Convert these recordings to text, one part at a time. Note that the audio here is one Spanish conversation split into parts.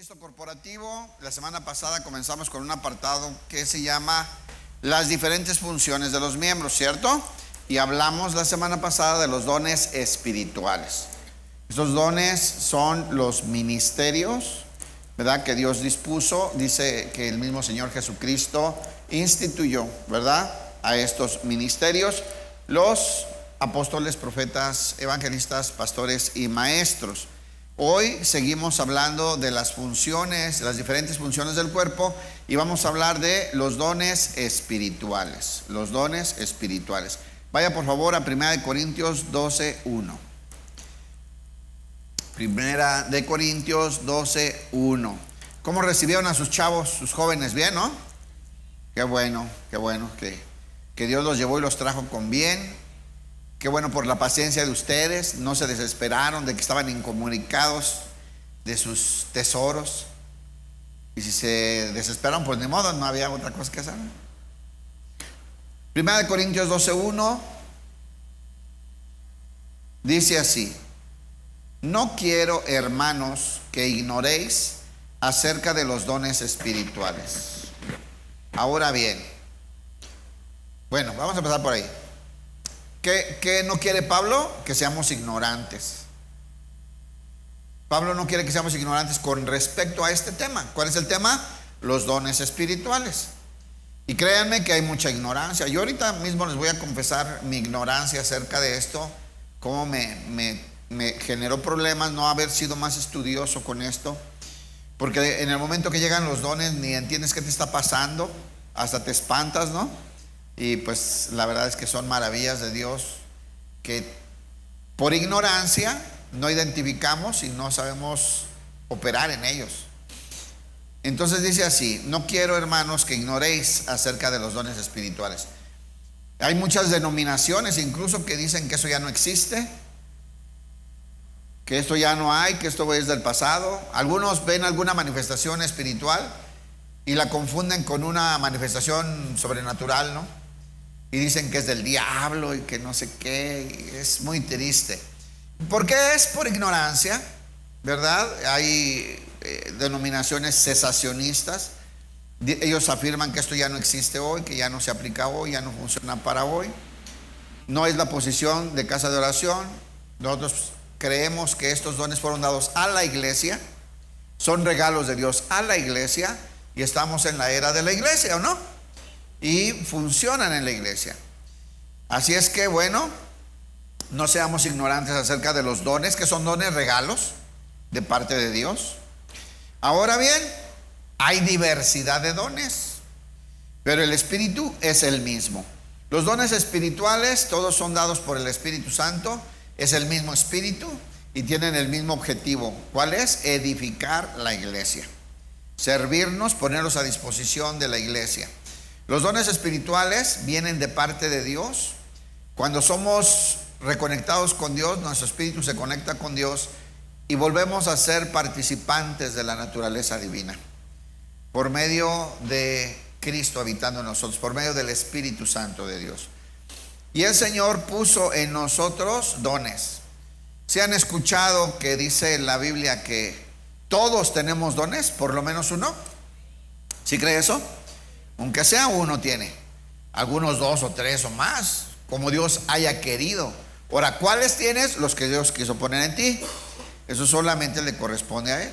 Cristo Corporativo, la semana pasada comenzamos con un apartado que se llama las diferentes funciones de los miembros, ¿cierto? Y hablamos la semana pasada de los dones espirituales. Estos dones son los ministerios, ¿verdad? Que Dios dispuso. Dice que el mismo Señor Jesucristo instituyó, ¿verdad? A estos ministerios, los apóstoles, profetas, evangelistas, pastores y maestros. Hoy seguimos hablando de las funciones, las diferentes funciones del cuerpo, y vamos a hablar de los dones espirituales. Los dones espirituales. Vaya por favor a 1 Corintios 12:1. 1 Corintios 12:1. ¿Cómo recibieron a sus chavos, sus jóvenes? Bien, ¿no? Qué bueno que Dios los llevó y los trajo con bien. Qué bueno por la paciencia de ustedes. No se desesperaron de que estaban incomunicados de sus tesoros. Y si se desesperaron, pues ni modo, no había otra cosa que hacer. 1 Corintios 12:1 dice así: no quiero, hermanos, que ignoréis acerca de los dones espirituales. Ahora bien, bueno, vamos a empezar por ahí. ¿Qué no quiere Pablo? Que seamos ignorantes. Pablo no quiere que seamos ignorantes con respecto a este tema. ¿Cuál es el tema? Los dones espirituales. Y créanme que hay mucha ignorancia. Yo ahorita mismo les voy a confesar mi ignorancia acerca de esto, cómo me generó problemas no haber sido más estudioso con esto, porque en el momento que llegan los dones ni entiendes qué te está pasando, hasta te espantas, ¿no? Y pues la verdad es que son maravillas de Dios que por ignorancia no identificamos y no sabemos operar en ellos. Entonces dice así: no quiero, hermanos, que ignoréis acerca de los dones espirituales. Hay muchas denominaciones incluso que dicen que eso ya no existe, que esto ya no hay, que esto es del pasado. Algunos ven alguna manifestación espiritual y la confunden con una manifestación sobrenatural, ¿no? Y dicen que es del diablo y que no sé qué. Y es muy triste. ¿Por qué? Es por ignorancia, ¿verdad? Hay denominaciones cesacionistas. Ellos afirman que esto ya no existe hoy, que ya no se aplica hoy, ya no funciona para hoy. No es la posición de Casa de Oración. Nosotros creemos que estos dones fueron dados a la iglesia, son regalos de Dios a la iglesia, y estamos en la era de la iglesia, ¿o no? Y funcionan en la iglesia. Así es que bueno, no seamos ignorantes acerca de los dones, que son dones regalos de parte de Dios. Ahora bien, hay diversidad de dones, pero el Espíritu es el mismo. Los dones espirituales todos son dados por el Espíritu Santo. Es el mismo Espíritu y tienen el mismo objetivo. ¿Cuál es? Edificar la iglesia, servirnos, ponerlos a disposición de la iglesia. Los dones espirituales vienen de parte de Dios. Cuando somos reconectados con Dios, nuestro espíritu se conecta con Dios y volvemos a ser participantes de la naturaleza divina por medio de Cristo habitando en nosotros, por medio del Espíritu Santo de Dios. Y el Señor puso en nosotros dones. ¿Se han escuchado que dice la Biblia que todos tenemos dones? Por lo menos uno. ¿Sí cree eso? Aunque sea uno tiene. Algunos dos o tres o más, como Dios haya querido. Ahora, ¿cuáles tienes? Los que Dios quiso poner en ti. Eso solamente le corresponde a Él.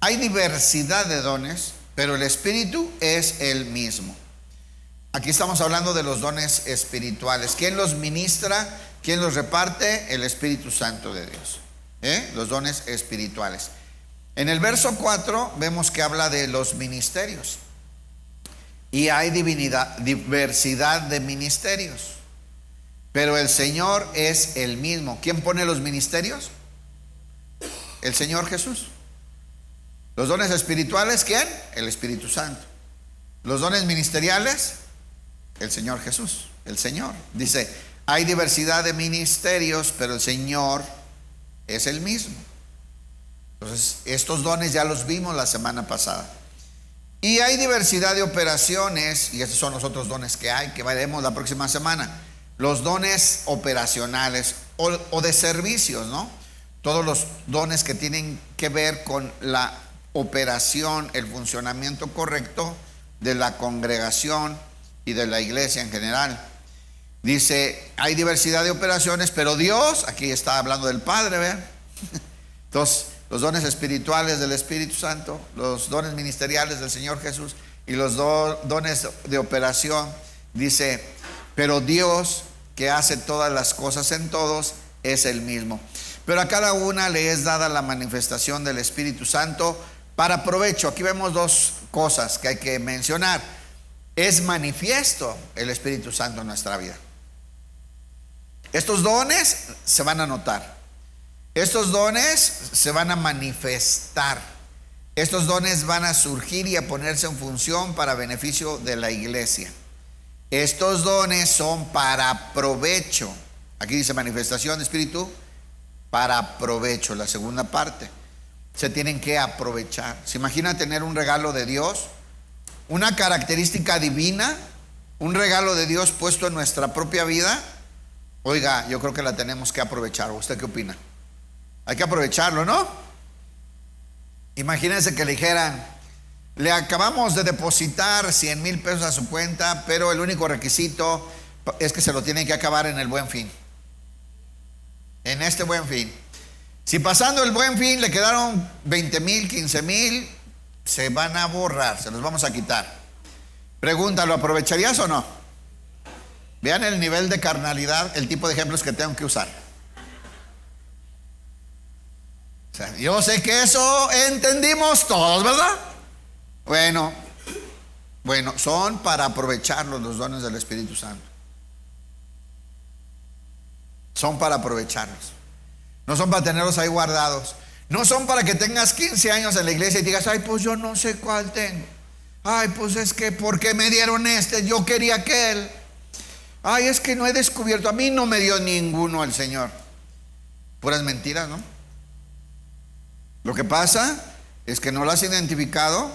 Hay diversidad de dones, pero el Espíritu es el mismo. Aquí estamos hablando de los dones espirituales. ¿Quién los ministra? ¿Quién los reparte? El Espíritu Santo de Dios. Los dones espirituales. En el verso 4 vemos que habla de los ministerios. Y hay diversidad de ministerios, pero el Señor es el mismo. ¿Quién pone los ministerios? El Señor Jesús. Los dones espirituales, ¿quién? El Espíritu Santo. Los dones ministeriales, el Señor Jesús, el Señor. Dice, hay diversidad de ministerios, pero el Señor es el mismo. Entonces, estos dones ya los vimos la semana pasada. Y hay diversidad de operaciones, y esos son los otros dones que hay, que veremos la próxima semana. Los dones operacionales o de servicios, ¿no? Todos los dones que tienen que ver con la operación, el funcionamiento correcto de la congregación y de la iglesia en general. Dice, hay diversidad de operaciones, pero Dios, aquí está hablando del Padre, ¿vean? Entonces, los dones espirituales del Espíritu Santo, los dones ministeriales del Señor Jesús y los dones de operación. Dice, pero Dios, que hace todas las cosas en todos, es el mismo. Pero a cada una le es dada la manifestación del Espíritu Santo para provecho. Aquí vemos dos cosas que hay que mencionar. Es manifiesto el Espíritu Santo en nuestra vida. Estos dones se van a notar. Estos dones se van a manifestar. Estos dones van a surgir y a ponerse en función para beneficio de la iglesia. Estos dones son para provecho. Aquí dice manifestación de Espíritu para provecho, la segunda parte. Se tienen que aprovechar. ¿Se imagina tener un regalo de Dios? Una característica divina, un regalo de Dios puesto en nuestra propia vida. Oiga, yo creo que la tenemos que aprovechar. ¿Usted qué opina? Hay que aprovecharlo, ¿no? Imagínense que le dijeran, le acabamos de depositar 100,000 pesos a su cuenta, pero el único requisito es que se lo tienen que acabar en el Buen Fin. En este Buen Fin. Si pasando el Buen Fin le quedaron 20,000, 15,000, se van a borrar, se los vamos a quitar. Pregunta, ¿lo aprovecharías o no? Vean el nivel de carnalidad, el tipo de ejemplos que tengo que usar. O sea, yo sé que eso entendimos todos, ¿verdad? Bueno, son para aprovecharlos los dones del Espíritu Santo. Son para aprovecharlos. No son para tenerlos ahí guardados. No son para que tengas 15 años en la iglesia y digas, ay, pues yo no sé cuál tengo. Ay, pues es que, ¿por qué me dieron este? Yo quería aquel. Ay, es que no he descubierto. A mí no me dio ninguno el Señor. Puras mentiras, ¿no? Lo que pasa es que no lo has identificado.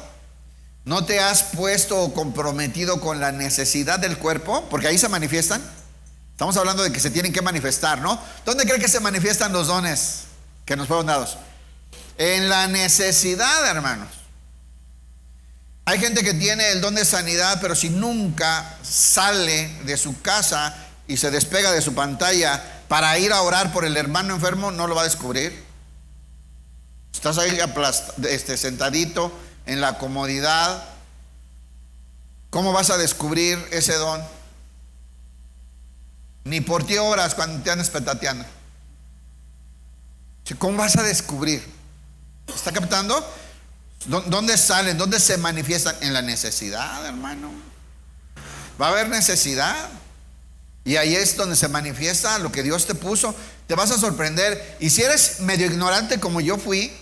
No te has puesto o comprometido con la necesidad del cuerpo, porque ahí se manifiestan. Estamos hablando de que se tienen que manifestar, ¿no? ¿Dónde cree que se manifiestan los dones que nos fueron dados? En la necesidad, hermanos. Hay gente que tiene el don de sanidad, pero si nunca sale de su casa y se despega de su pantalla para ir a orar por el hermano enfermo, no lo va a descubrir. Estás ahí sentadito en la comodidad. ¿Cómo vas a descubrir ese don? Ni por ti oras cuando te andas petateando. ¿Cómo vas a descubrir? ¿Está captando? ¿Dónde salen? ¿Dónde se manifiestan? En la necesidad, hermano. Va a haber necesidad. Y ahí es donde se manifiesta lo que Dios te puso. Te vas a sorprender. Y si eres medio ignorante como yo fui,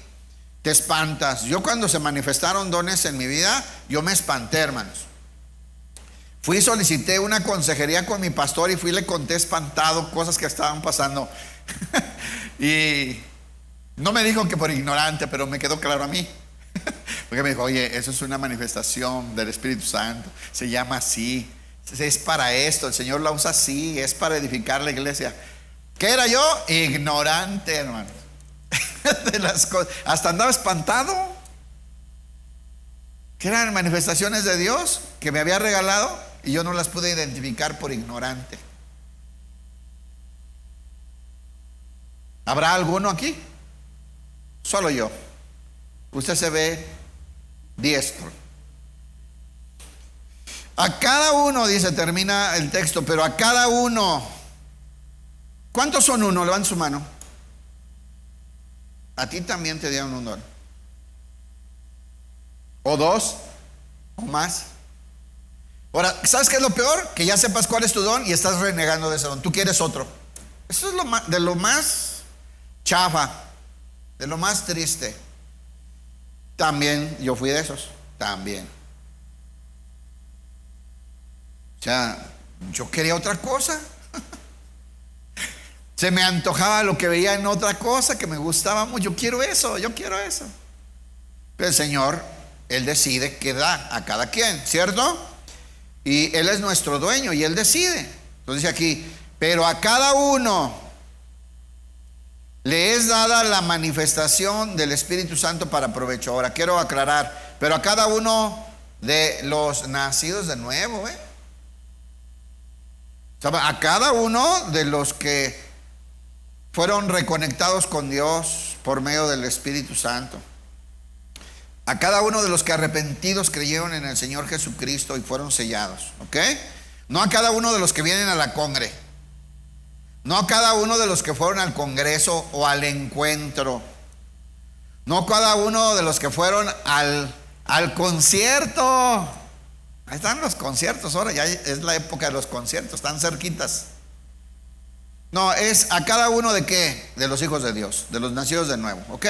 te espantas. Yo cuando se manifestaron dones en mi vida, yo me espanté, hermanos. Solicité una consejería con mi pastor y le conté espantado cosas que estaban pasando. Y no me dijo que por ignorante, pero me quedó claro a mí. Porque me dijo, oye, eso es una manifestación del Espíritu Santo. Se llama así. Es para esto. El Señor la usa así. Es para edificar la iglesia. ¿Qué era yo? Ignorante, hermano. De las cosas. Hasta andaba espantado. Que eran manifestaciones de Dios que me había regalado y yo no las pude identificar por ignorante. ¿Habrá alguno aquí? Solo yo. Usted se ve diestro. A cada uno, dice, termina el texto, pero a cada uno. ¿Cuántos son uno? Levanten su mano. A ti también te dieron un don. O dos, o más. Ahora, ¿sabes qué es lo peor? Que ya sepas cuál es tu don y estás renegando de ese don. Tú quieres otro. Eso es de lo más chafa, de lo más triste. También yo fui de esos. También. O sea, yo quería otra cosa. Se me antojaba lo que veía en otra cosa que me gustaba mucho. Yo quiero eso. Pero el Señor, Él decide qué da a cada quien, ¿cierto? Y Él es nuestro dueño y Él decide. Entonces dice aquí, pero a cada uno le es dada la manifestación del Espíritu Santo para provecho. Ahora quiero aclarar, pero a cada uno de los nacidos de nuevo, a cada uno de los que fueron reconectados con Dios por medio del Espíritu Santo, a cada uno de los que arrepentidos creyeron en el Señor Jesucristo y fueron sellados, ¿ok? No a cada uno de los que vienen a la congre, no a cada uno de los que fueron al congreso o al encuentro, no a cada uno de los que fueron al concierto. Ahí están los conciertos ahora, ya es la época de los conciertos, están cerquitas. No, es a cada uno de qué, de los hijos de Dios, de los nacidos de nuevo, ¿ok?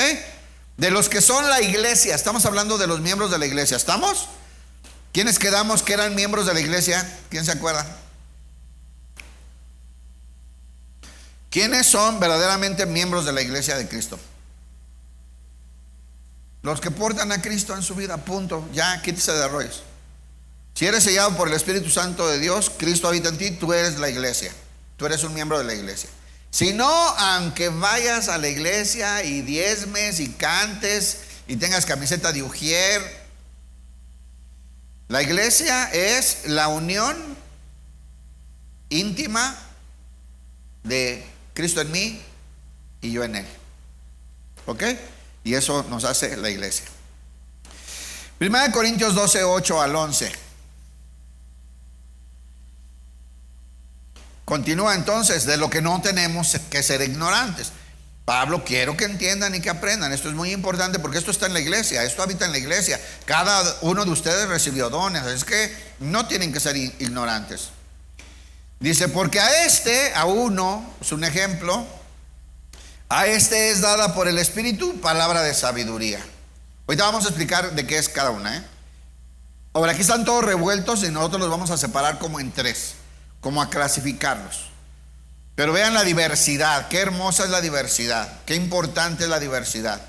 De los que son la iglesia. Estamos hablando de los miembros de la iglesia, ¿estamos? ¿Quiénes quedamos que eran miembros de la iglesia? ¿Quién se acuerda? ¿Quiénes son verdaderamente miembros de la iglesia de Cristo? Los que portan a Cristo en su vida, punto. Ya, quítese de rollos. Si eres sellado por el Espíritu Santo de Dios, Cristo habita en ti, tú eres la iglesia. Tú eres un miembro de la iglesia. Si no, aunque vayas a la iglesia y diezmes y cantes y tengas camiseta de ujier, la iglesia es la unión íntima de Cristo en mí y yo en él, ¿ok? Y eso nos hace la iglesia. 1 Corintios 12, 8 al 11. Continúa entonces, de lo que no tenemos que ser ignorantes. Pablo, quiero que entiendan y que aprendan. Esto es muy importante porque esto está en la iglesia, esto habita en la iglesia. Cada uno de ustedes recibió dones, es que no tienen que ser ignorantes. Dice, porque a uno, es un ejemplo, a este es dada por el Espíritu palabra de sabiduría. Ahorita vamos a explicar de qué es cada una, Ahora, aquí están todos revueltos y nosotros los vamos a separar como en tres, como a clasificarlos. Pero vean la diversidad, qué hermosa es la diversidad, qué importante es la diversidad.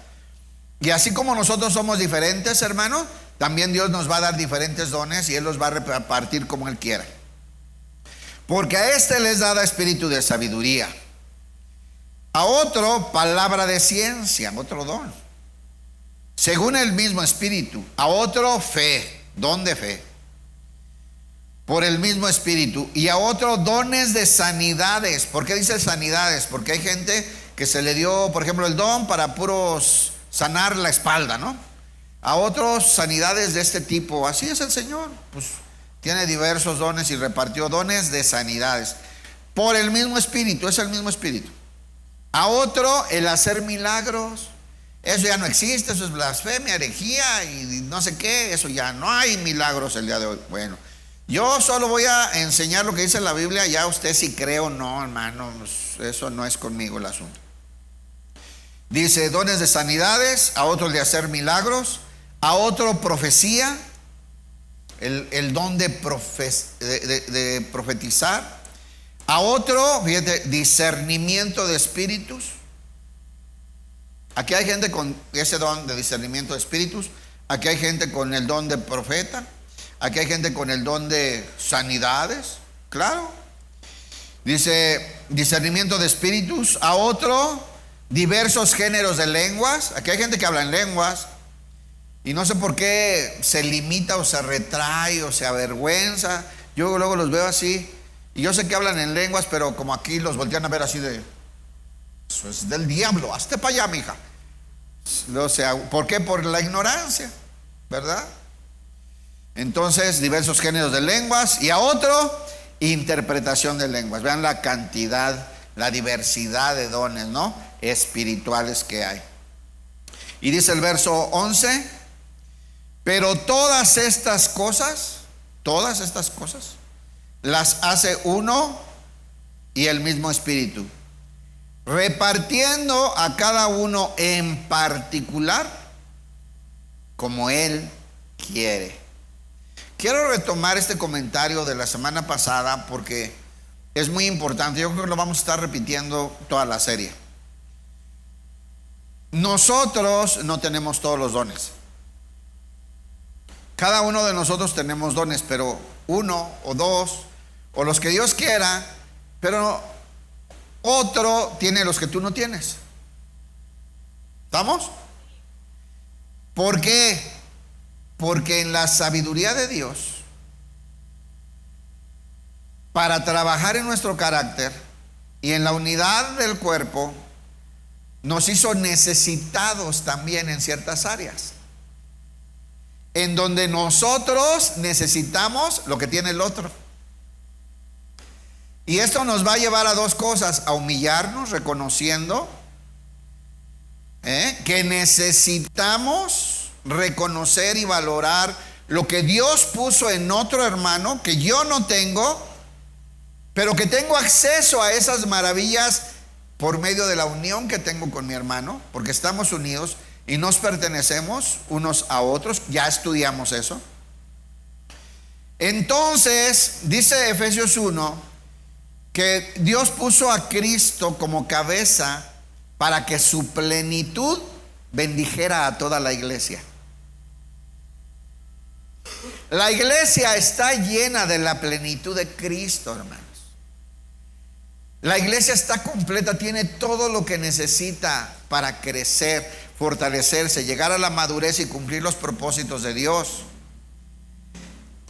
Y así como nosotros somos diferentes, hermano, también Dios nos va a dar diferentes dones y Él los va a repartir como Él quiera. Porque a este les da espíritu de sabiduría, a otro palabra de ciencia, otro don, según el mismo espíritu, a otro fe, don de fe, por el mismo espíritu, y a otro dones de sanidades. ¿Por qué dice sanidades? Porque hay gente que se le dio, por ejemplo, el don para puros sanar la espalda, ¿no? A otros sanidades de este tipo. Así es el Señor, pues tiene diversos dones y repartió dones de sanidades por el mismo espíritu, es el mismo espíritu. A otro el hacer milagros. Eso ya no existe, eso es blasfemia, herejía y no sé qué, eso ya no hay milagros el día de hoy. Bueno, yo solo voy a enseñar lo que dice la Biblia, ya usted si cree o no, hermano, eso no es conmigo el asunto. Dice dones de sanidades, a otro de hacer milagros, a otro profecía, el don de profetizar, a otro, fíjate, discernimiento de espíritus. Aquí hay gente con ese don de discernimiento de espíritus, aquí hay gente con el don de profeta, aquí hay gente con el don de sanidades, claro. Dice discernimiento de espíritus, a otro diversos géneros de lenguas. Aquí hay gente que habla en lenguas y no sé por qué se limita o se retrae o se avergüenza. Yo luego los veo así y yo sé que hablan en lenguas, pero como aquí los voltean a ver así de, eso es del diablo, hazte para allá, mija. O sea, ¿por qué? Por la ignorancia, ¿verdad? Entonces, diversos géneros de lenguas, y a otro, interpretación de lenguas. Vean la cantidad, la diversidad de dones, ¿no?, espirituales que hay. Y dice el verso 11, pero todas estas cosas, las hace uno y el mismo Espíritu, repartiendo a cada uno en particular como Él quiere. Quiero retomar este comentario de la semana pasada porque es muy importante. Yo creo que lo vamos a estar repitiendo toda la serie. Nosotros no tenemos todos los dones. Cada uno de nosotros tenemos dones, pero uno o dos, o los que Dios quiera, pero otro tiene los que tú no tienes. ¿Estamos? ¿Por qué? Porque en la sabiduría de Dios, para trabajar en nuestro carácter y en la unidad del cuerpo, nos hizo necesitados también en ciertas áreas, en donde nosotros necesitamos lo que tiene el otro. Y esto nos va a llevar a dos cosas: a humillarnos, reconociendo que necesitamos reconocer y valorar lo que Dios puso en otro hermano, que yo no tengo, pero que tengo acceso a esas maravillas por medio de la unión que tengo con mi hermano, porque estamos unidos y nos pertenecemos unos a otros. Ya estudiamos eso. Entonces dice Efesios 1 que Dios puso a Cristo como cabeza para que su plenitud bendijera a toda la iglesia. La iglesia está llena de la plenitud de Cristo, hermanos. La iglesia está completa, tiene todo lo que necesita para crecer, fortalecerse, llegar a la madurez y cumplir los propósitos de Dios.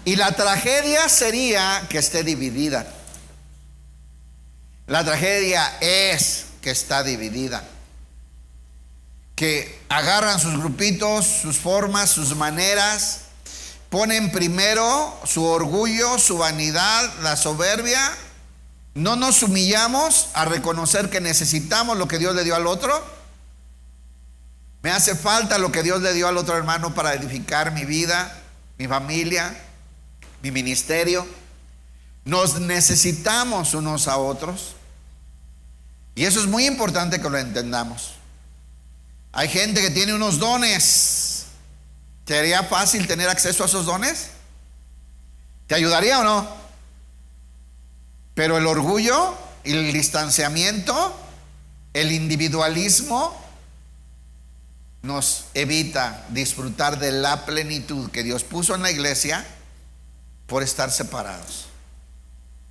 Y la tragedia sería que esté dividida. La tragedia es que está dividida, que agarran sus grupitos, sus formas, sus maneras, ponen primero su orgullo, su vanidad, la soberbia. No nos humillamos a reconocer que necesitamos lo que Dios le dio al otro. Me hace falta lo que Dios le dio al otro hermano para edificar mi vida, mi familia, mi ministerio. Nos necesitamos unos a otros. Y eso es muy importante que lo entendamos. Hay gente que tiene unos dones. ¿Te haría fácil tener acceso a esos dones? ¿Te ayudaría o no? Pero el orgullo, el distanciamiento, el individualismo nos evita disfrutar de la plenitud que Dios puso en la iglesia por estar separados.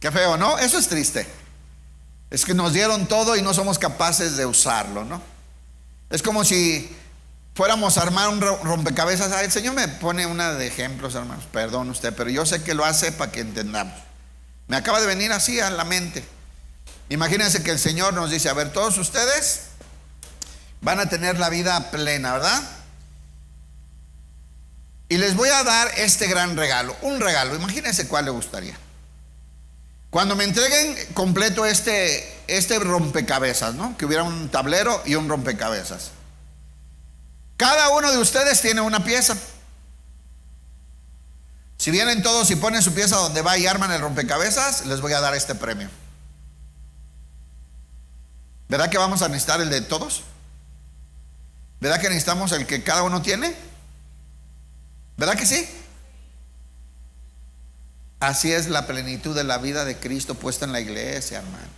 Qué feo, ¿no? Eso es triste. Es que nos dieron todo y no somos capaces de usarlo, ¿no? Es como si fuéramos a armar un rompecabezas. El Señor me pone una de ejemplos, hermanos. Perdón usted, pero yo sé que lo hace para que entendamos. Me acaba de venir así a la mente. Imagínense que el Señor nos dice: a ver, todos ustedes van a tener la vida plena, ¿verdad? Y les voy a dar este gran regalo. Un regalo, imagínense cuál le gustaría. Cuando me entreguen completo este rompecabezas, ¿no? Que hubiera un tablero y un rompecabezas. Cada uno de ustedes tiene una pieza. Si vienen todos y ponen su pieza donde va y arman el rompecabezas, les voy a dar este premio. ¿Verdad que vamos a necesitar el de todos? ¿Verdad que necesitamos el que cada uno tiene? ¿Verdad que sí? Así es la plenitud de la vida de Cristo puesta en la iglesia, hermanos.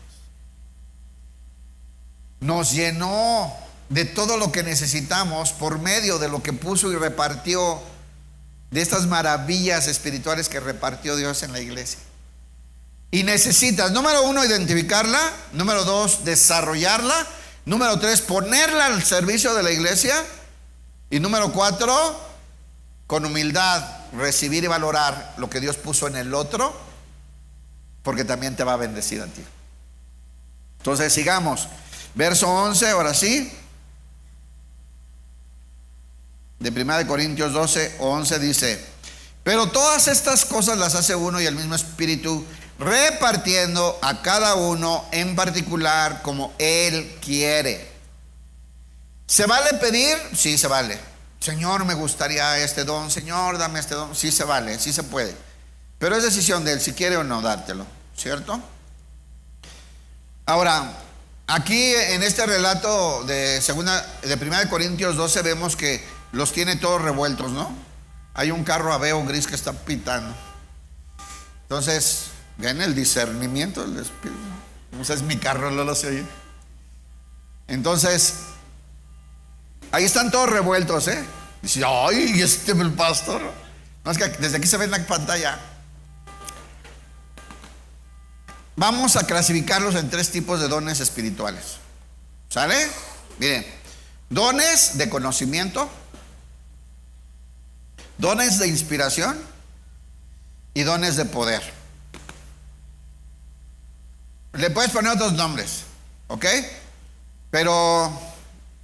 Nos llenó de todo lo que necesitamos por medio de lo que puso y repartió, de estas maravillas espirituales que repartió Dios en la iglesia. Y necesitas, número 1, identificarla. Número 2, desarrollarla. Número 3, ponerla al servicio de la iglesia. Y número 4, con humildad, recibir y valorar lo que Dios puso en el otro, porque también te va a bendecir a ti. Entonces sigamos. Verso 11, ahora sí. De 1 Corintios 12, 11 dice: pero todas estas cosas las hace uno y el mismo Espíritu, repartiendo a cada uno en particular como Él quiere. ¿Se vale pedir? Sí, se vale. Señor, me gustaría este don. Señor, dame este don. Sí se vale, sí se puede. Pero es decisión de Él si quiere o no dártelo, ¿cierto? Ahora, aquí en este relato de 1 Corintios 12 vemos que los tiene todos revueltos, ¿no? Hay un carro Aveo gris que está pitando. Entonces, ven el discernimiento del Espíritu. Ese es mi carro, no lo se oye. Entonces, ahí están todos revueltos, ¿eh? Dice: ay, el pastor. No, es que desde aquí se ve en la pantalla. Vamos a clasificarlos en 3 tipos de dones espirituales. ¿Sale? Miren, dones de conocimiento, dones de inspiración y dones de poder. Le puedes poner otros nombres, ¿ok? Pero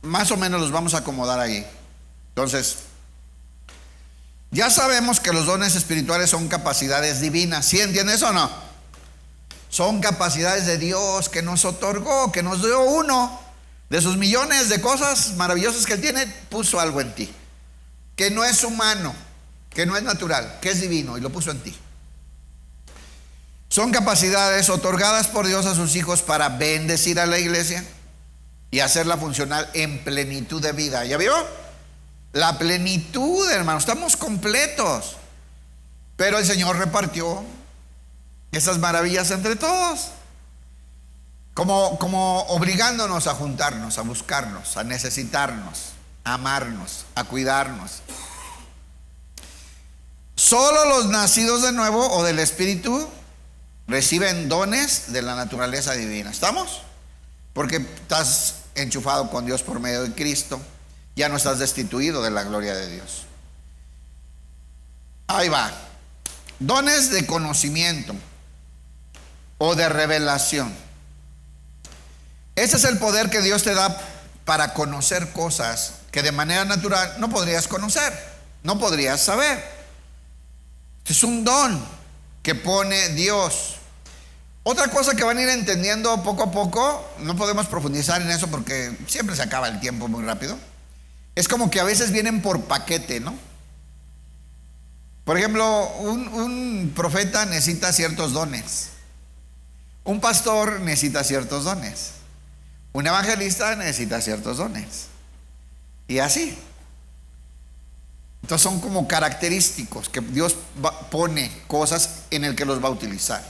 más o menos los vamos a acomodar ahí. Entonces, ya sabemos que los dones espirituales son capacidades divinas. ¿Sí entiendes o no? Son capacidades de Dios que nos otorgó, que nos dio uno. De sus millones de cosas maravillosas que Él tiene, puso algo en ti. Que no es humano, que no es natural, que es divino y lo puso en ti. Son capacidades otorgadas por Dios a sus hijos para bendecir a la iglesia y hacerla funcional en plenitud de vida. ¿Ya vio? La plenitud, hermano, estamos completos. Pero el Señor repartió esas maravillas entre todos, como obligándonos a juntarnos, a buscarnos, a necesitarnos, a amarnos, a cuidarnos. Solo los nacidos de nuevo o del Espíritu reciben dones de la naturaleza divina. ¿Estamos? Porque estás enchufado con Dios por medio de Cristo. Ya no estás destituido de la gloria de Dios. Ahí va. Dones de conocimiento o de revelación. Ese es el poder que Dios te da para conocer cosas que de manera natural no podrías conocer, no podrías saber. Es un don que pone Dios. Otra cosa que van a ir entendiendo poco a poco, no podemos profundizar en eso porque siempre se acaba el tiempo muy rápido. Es como que a veces vienen por paquete, ¿no? Por ejemplo, un profeta necesita ciertos dones. Un pastor necesita ciertos dones. Un evangelista necesita ciertos dones. Y así. Entonces son como característicos que Dios pone cosas en el que los va a utilizar.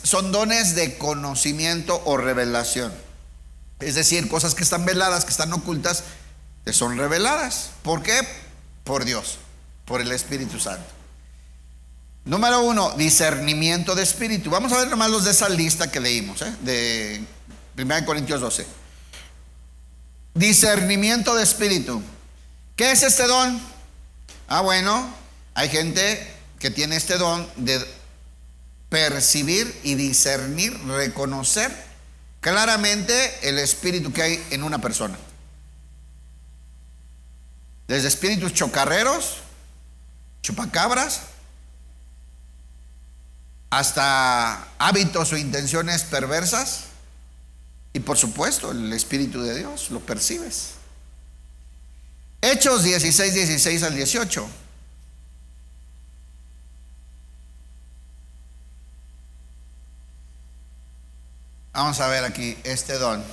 Son dones de conocimiento o revelación. Es decir, cosas que están veladas, que están ocultas, que son reveladas. ¿Por qué? Por Dios, por el Espíritu Santo. Número 1, discernimiento de espíritu. Vamos a ver nomás los de esa lista que leímos, de 1 Corintios 12. Discernimiento de espíritu. ¿Qué es este don? Bueno, hay gente que tiene este don de percibir y discernir, reconocer claramente el espíritu que hay en una persona. Desde espíritus chocarreros, chupacabras, hasta hábitos o intenciones perversas. Y por supuesto, el Espíritu de Dios lo percibes. Hechos 16, 16 al 18. Vamos a ver aquí este don.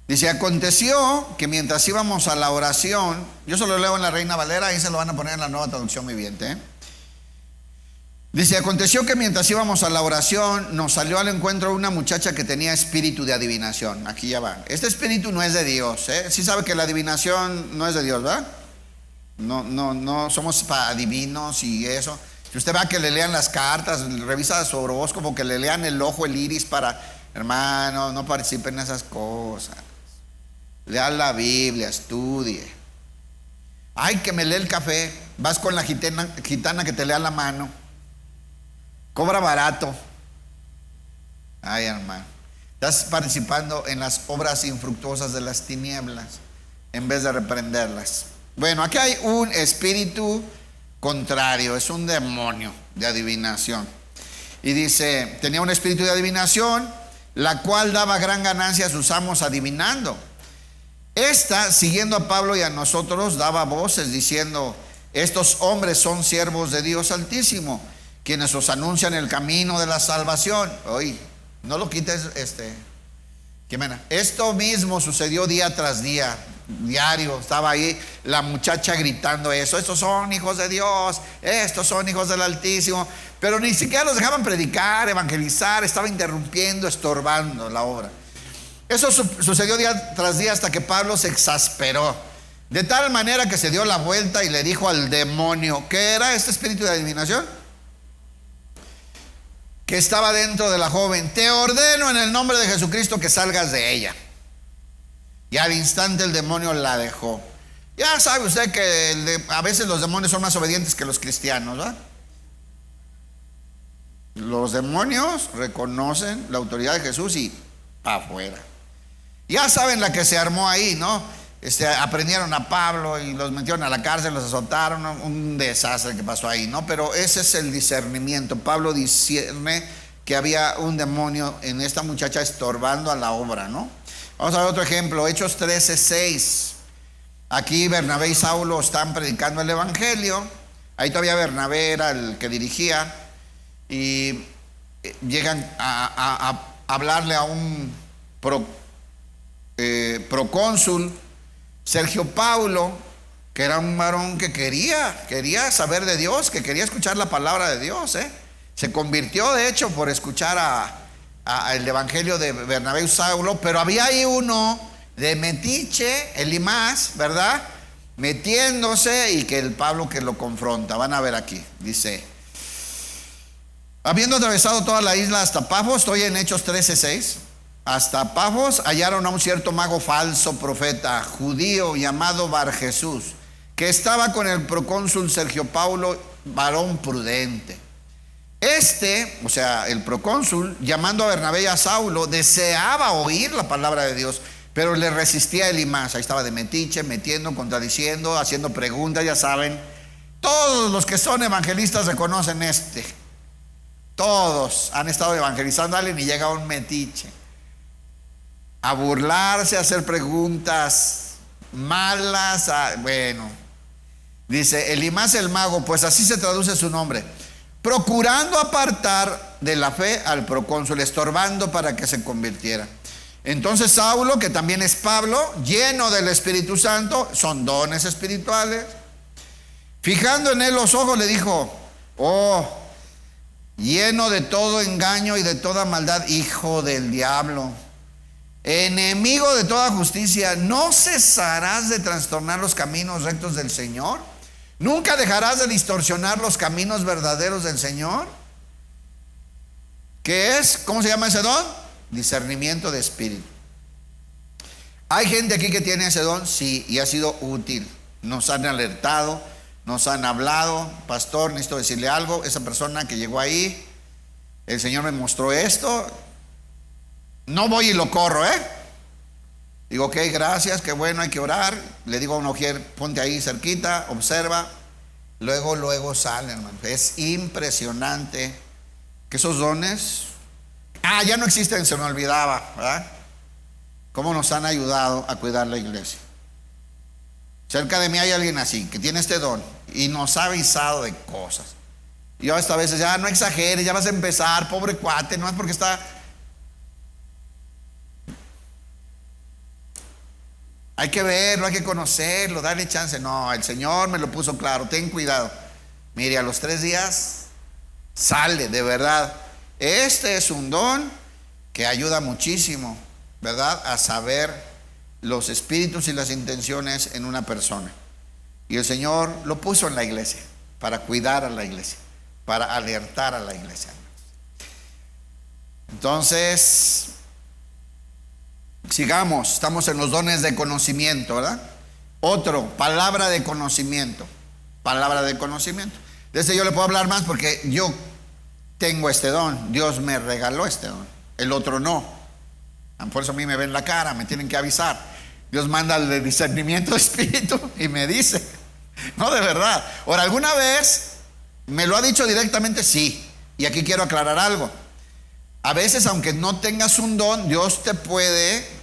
Dice: aconteció que mientras íbamos a la oración, yo se lo leo en la Reina Valera, ahí se lo van a poner en la Nueva Traducción Viviente, Dice: aconteció que mientras íbamos a la oración, nos salió al encuentro una muchacha que tenía espíritu de adivinación. Aquí ya va. Este espíritu no es de Dios, Sí sabe que la adivinación no es de Dios, ¿verdad? No somos para adivinos y eso. Si usted va que le lean las cartas, revisa su horóscopo, que le lean el ojo, el iris para... Hermano, no participe en esas cosas. Lea la Biblia, estudie. Ay, que me lee el café. Vas con la gitana que te lea la mano. Cobra barato. Ay, hermano, estás participando en las obras infructuosas de las tinieblas en vez de reprenderlas. Bueno, aquí hay un espíritu contrario, es un demonio de adivinación. Y dice: tenía un espíritu de adivinación, la cual daba gran ganancia a sus amos adivinando. Esta, siguiendo a Pablo y a nosotros, daba voces diciendo: estos hombres son siervos de Dios Altísimo, quienes os anuncian el camino de la salvación. Oye, no lo quites, esto mismo sucedió día tras día, diario. Estaba ahí la muchacha gritando eso: estos son hijos de Dios, estos son hijos del Altísimo. Pero ni siquiera los dejaban predicar, evangelizar. Estaba interrumpiendo, estorbando la obra. Eso sucedió día tras día hasta que Pablo se exasperó, de tal manera que se dio la vuelta y le dijo al demonio: ¿qué era este espíritu de adivinación? que estaba dentro de la joven: te ordeno en el nombre de Jesucristo que salgas de ella. Y al instante el demonio la dejó. Ya sabe usted que a veces los demonios son más obedientes que los cristianos, ¿verdad? Los demonios reconocen la autoridad de Jesús y para afuera. Ya saben la que se armó ahí, ¿no? Aprendieron a Pablo y los metieron a la cárcel, los azotaron, un desastre que pasó ahí, ¿no? Pero ese es el discernimiento. Pablo discierne que había un demonio en esta muchacha estorbando a la obra, ¿no? Vamos a ver otro ejemplo, Hechos 13:6. Aquí Bernabé y Saulo están predicando el evangelio. Ahí todavía Bernabé era el que dirigía. Y llegan a hablarle a un procónsul, Sergio Paulo, que era un varón que quería saber de Dios, que quería escuchar la palabra de Dios, Se convirtió de hecho por escuchar el evangelio de Bernabé y Saulo. Pero había ahí uno de metiche, Elimás, ¿verdad? Metiéndose, y que el Pablo que lo confronta. Van a ver aquí, dice: habiendo atravesado toda la isla hasta Pafos, estoy en Hechos 13:6, hasta Pafos hallaron a un cierto mago falso profeta judío llamado Bar Jesús, que estaba con el procónsul Sergio Paulo, varón prudente. O sea, el procónsul, llamando a Bernabé y a Saulo, deseaba oír la palabra de Dios, pero le resistía Elimás. Ahí estaba de metiche, metiendo, contradiciendo, haciendo preguntas. Ya saben, todos los que son evangelistas reconocen todos han estado evangelizando a alguien y llega un metiche a burlarse, a hacer preguntas malas. Bueno, dice Elimás el mago, pues así se traduce su nombre, procurando apartar de la fe al procónsul, estorbando para que se convirtiera. Entonces Saulo, que también es Pablo, lleno del Espíritu Santo, son dones espirituales, fijando en él los ojos, le dijo: oh, lleno de todo engaño y de toda maldad, hijo del diablo, enemigo de toda justicia, ¿no cesarás de trastornar los caminos rectos del Señor? ¿Nunca dejarás de distorsionar los caminos verdaderos del Señor? ¿Qué es? ¿Cómo se llama ese don? Discernimiento de espíritu. ¿Hay gente aquí que tiene ese don? Sí, y ha sido útil. Nos han alertado, nos han hablado: pastor, necesito decirle algo, esa persona que llegó ahí, el Señor me mostró esto. No voy y lo corro, Digo: ok, gracias, qué bueno, hay que orar. Le digo a un ujier: ponte ahí cerquita, observa. Luego salen, hermano. Es impresionante que esos dones ya no existen, se me olvidaba, ¿verdad? Cómo nos han ayudado a cuidar la iglesia. Cerca de mí hay alguien así, que tiene este don y nos ha avisado de cosas. Yo hasta a veces: ya no exageres, ya vas a empezar, pobre cuate, no es porque está... Hay que verlo, hay que conocerlo, darle chance. No, el Señor me lo puso claro: ten cuidado. Mire, a los 3 días sale, de verdad. Este es un don que ayuda muchísimo, ¿verdad?, a saber los espíritus y las intenciones en una persona. Y el Señor lo puso en la iglesia para cuidar a la iglesia, para alertar a la iglesia. Entonces, sigamos. Estamos en los dones de conocimiento, ¿verdad? Otro, palabra de conocimiento. Palabra de conocimiento. De este yo le puedo hablar más porque yo tengo este don. Dios me regaló este don. El otro no. Por eso a mí me ven la cara, me tienen que avisar. Dios manda el discernimiento de espíritu y me dice. No, de verdad. Ahora, ¿alguna vez me lo ha dicho directamente? Sí. Y aquí quiero aclarar algo. A veces, aunque no tengas un don, Dios te puede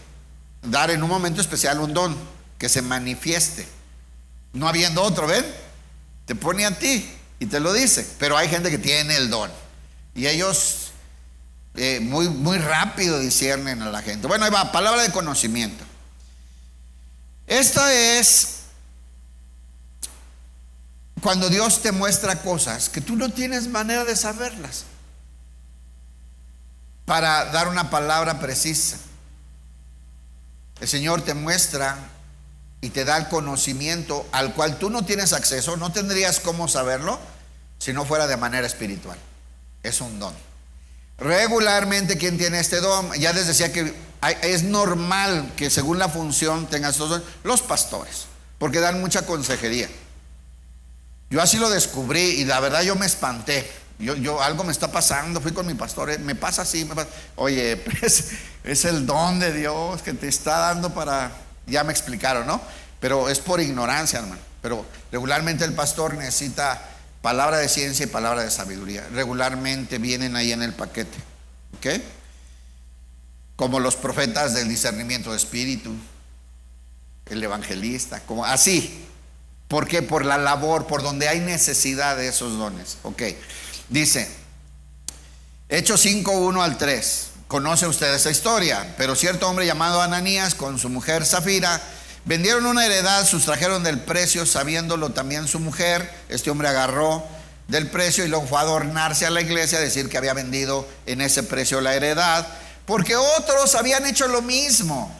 dar en un momento especial un don que se manifieste, no habiendo otro. ¿Ven? Te pone a ti y te lo dice. Pero hay gente que tiene el don y ellos muy rápido disciernen a la gente. Bueno, ahí va, palabra de conocimiento. Esta es cuando Dios te muestra cosas que tú no tienes manera de saberlas, para dar una palabra precisa. El Señor te muestra y te da el conocimiento al cual tú no tienes acceso, no tendrías cómo saberlo si no fuera de manera espiritual. Es un don. Regularmente, ¿quién tiene este don? Ya les decía que es normal que según la función tengan estos dones los pastores, porque dan mucha consejería. Yo así lo descubrí y la verdad yo me espanté. Yo algo me está pasando, fui con mi pastor, me pasa así, me pasa. Oye, pues, es el don de Dios que te está dando para, ya me explicaron, ¿no? Pero es por ignorancia, hermano. Pero regularmente el pastor necesita palabra de ciencia y palabra de sabiduría. Regularmente vienen ahí en el paquete, ¿ok? Como los profetas del discernimiento de espíritu, el evangelista, como así. ¿Por qué? Por la labor, por donde hay necesidad de esos dones. Ok, dice Hechos 5, 1 al 3. Conoce usted esa historia. Pero cierto hombre llamado Ananías con su mujer Zafira vendieron una heredad, sustrajeron del precio, sabiéndolo también su mujer. Este hombre agarró del precio y luego fue a adornarse a la iglesia, a decir que había vendido en ese precio la heredad, porque otros habían hecho lo mismo.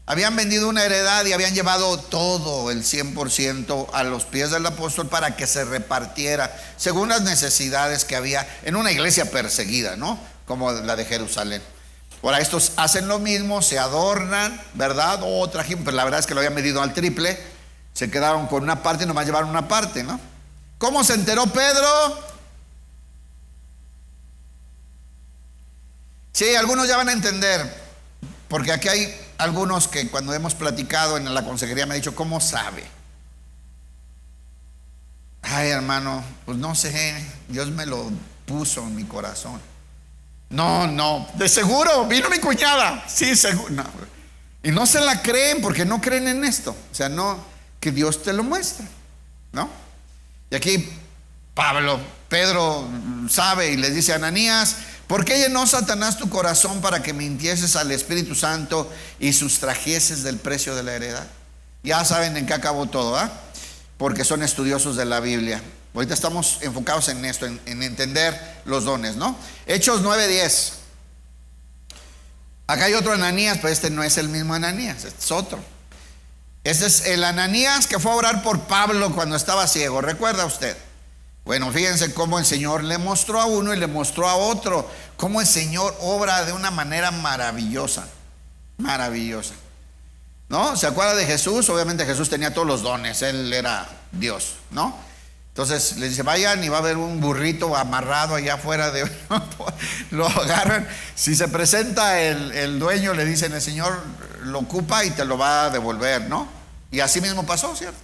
Habían vendido una heredad y habían llevado todo, el 100%, a los pies del apóstol para que se repartiera según las necesidades que había en una iglesia perseguida, ¿no? Como la de Jerusalén. Ahora estos hacen lo mismo, se adornan, ¿verdad? Otra gente, pero la verdad es que lo habían medido al triple, se quedaron con una parte y nomás llevaron una parte, ¿no? ¿Cómo se enteró Pedro? Sí, algunos ya van a entender, porque aquí hay algunos que cuando hemos platicado en la consejería me han dicho, ¿cómo sabe? Ay, hermano, pues no sé, Dios me lo puso en mi corazón. No, de seguro, vino mi cuñada. Sí, seguro. No. Y no se la creen porque no creen en esto. O sea, no, que Dios te lo muestra, ¿no? Y aquí Pedro sabe y le dice a Ananías, ¿por qué llenó Satanás tu corazón para que mintieses al Espíritu Santo y sustrajeses del precio de la heredad? Ya saben en qué acabó todo, ¿ah? Porque son estudiosos de la Biblia. Ahorita estamos enfocados en esto, en entender los dones, ¿no? Hechos 9:10. Acá hay otro Ananías, pero este no es el mismo Ananías, este es otro. Este es el Ananías que fue a orar por Pablo cuando estaba ciego, ¿recuerda usted? Bueno, fíjense cómo el Señor le mostró a uno y le mostró a otro, cómo el Señor obra de una manera maravillosa, maravillosa, ¿no? ¿Se acuerda de Jesús? Obviamente Jesús tenía todos los dones, Él era Dios, ¿no? Entonces les dice, vayan y va a haber un burrito amarrado allá afuera de... Lo agarran, si se presenta el dueño, le dicen, el Señor lo ocupa y te lo va a devolver, ¿no? Y así mismo pasó, ¿cierto?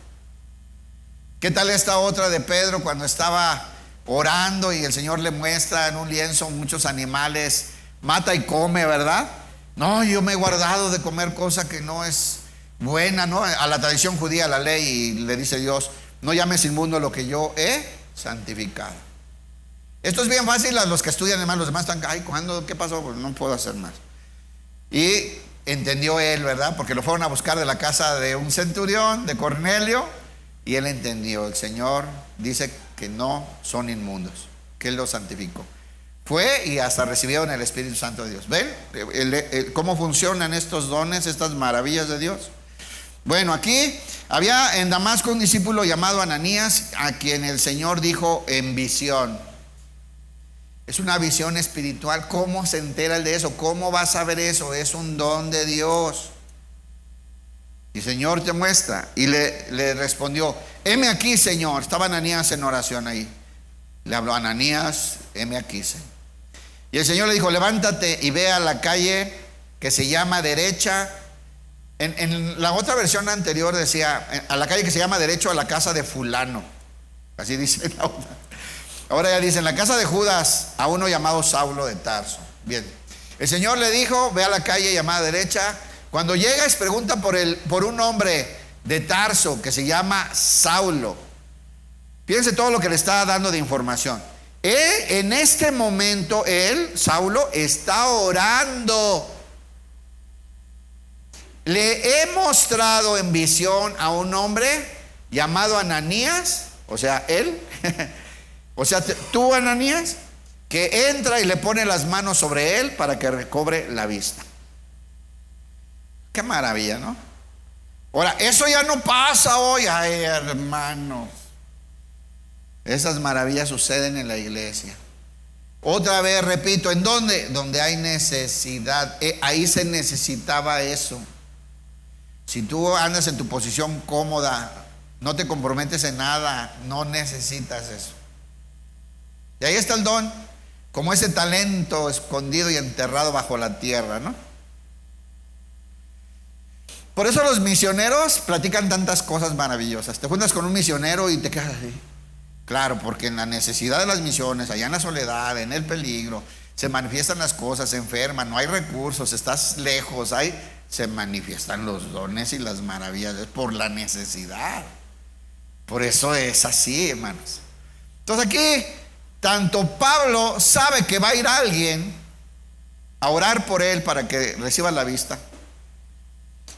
¿Qué tal esta otra de Pedro cuando estaba orando y el Señor le muestra en un lienzo muchos animales, mata y come, ¿verdad? No, yo me he guardado de comer cosa que no es buena, ¿no? A la tradición judía, a la ley, y le dice Dios, no llames inmundo lo que yo he santificado. Esto es bien fácil a los que estudian, hermano, los demás están, ay, ¿cuándo? ¿Qué pasó? Pues no puedo hacer más. Y entendió él, ¿verdad? Porque lo fueron a buscar de la casa de un centurión, de Cornelio, y él entendió, el Señor dice que no son inmundos, que Él los santificó. Fue y hasta recibieron el Espíritu Santo de Dios. ¿Ven cómo funcionan estos dones, estas maravillas de Dios? Bueno, aquí había en Damasco un discípulo llamado Ananías, a quien el Señor dijo en visión. Es una visión espiritual. ¿Cómo se entera él de eso? ¿Cómo va a saber eso? Es un don de Dios. Y el Señor te muestra. Y le respondió, heme aquí, Señor. Estaba Ananías en oración ahí. Le habló a Ananías, heme aquí, Señor. Y el Señor le dijo, levántate y ve a la calle que se llama derecha. En la otra versión anterior decía, a la calle que se llama derecho a la casa de fulano. Así dice la otra. Ahora ya dice, en la casa de Judas, a uno llamado Saulo de Tarso. Bien. El Señor le dijo, ve a la calle llamada derecha. Cuando llegas, pregunta por un hombre de Tarso que se llama Saulo. Fíjense todo lo que le está dando de información. En este momento, Saulo, está orando. Le he mostrado en visión a un hombre llamado Ananías, o sea, él, o sea, tú, Ananías, que entra y le pone las manos sobre él para que recobre la vista. Qué maravilla, ¿no? Ahora, eso ya no pasa hoy, ay, hermanos. Esas maravillas suceden en la iglesia. Otra vez repito, ¿en dónde? Donde hay necesidad. Ahí se necesitaba eso. Si tú andas en tu posición cómoda, no te comprometes en nada, no necesitas eso. Y ahí está el don, como ese talento escondido y enterrado bajo la tierra, ¿no? Por eso los misioneros platican tantas cosas maravillosas. Te juntas con un misionero y te quedas así. Claro, porque en la necesidad de las misiones, allá en la soledad, en el peligro, se manifiestan las cosas, se enferman, no hay recursos, estás lejos, se manifiestan los dones y las maravillas por la necesidad. Por eso es así, hermanos. Entonces aquí, tanto Pablo sabe que va a ir alguien a orar por él para que reciba la vista.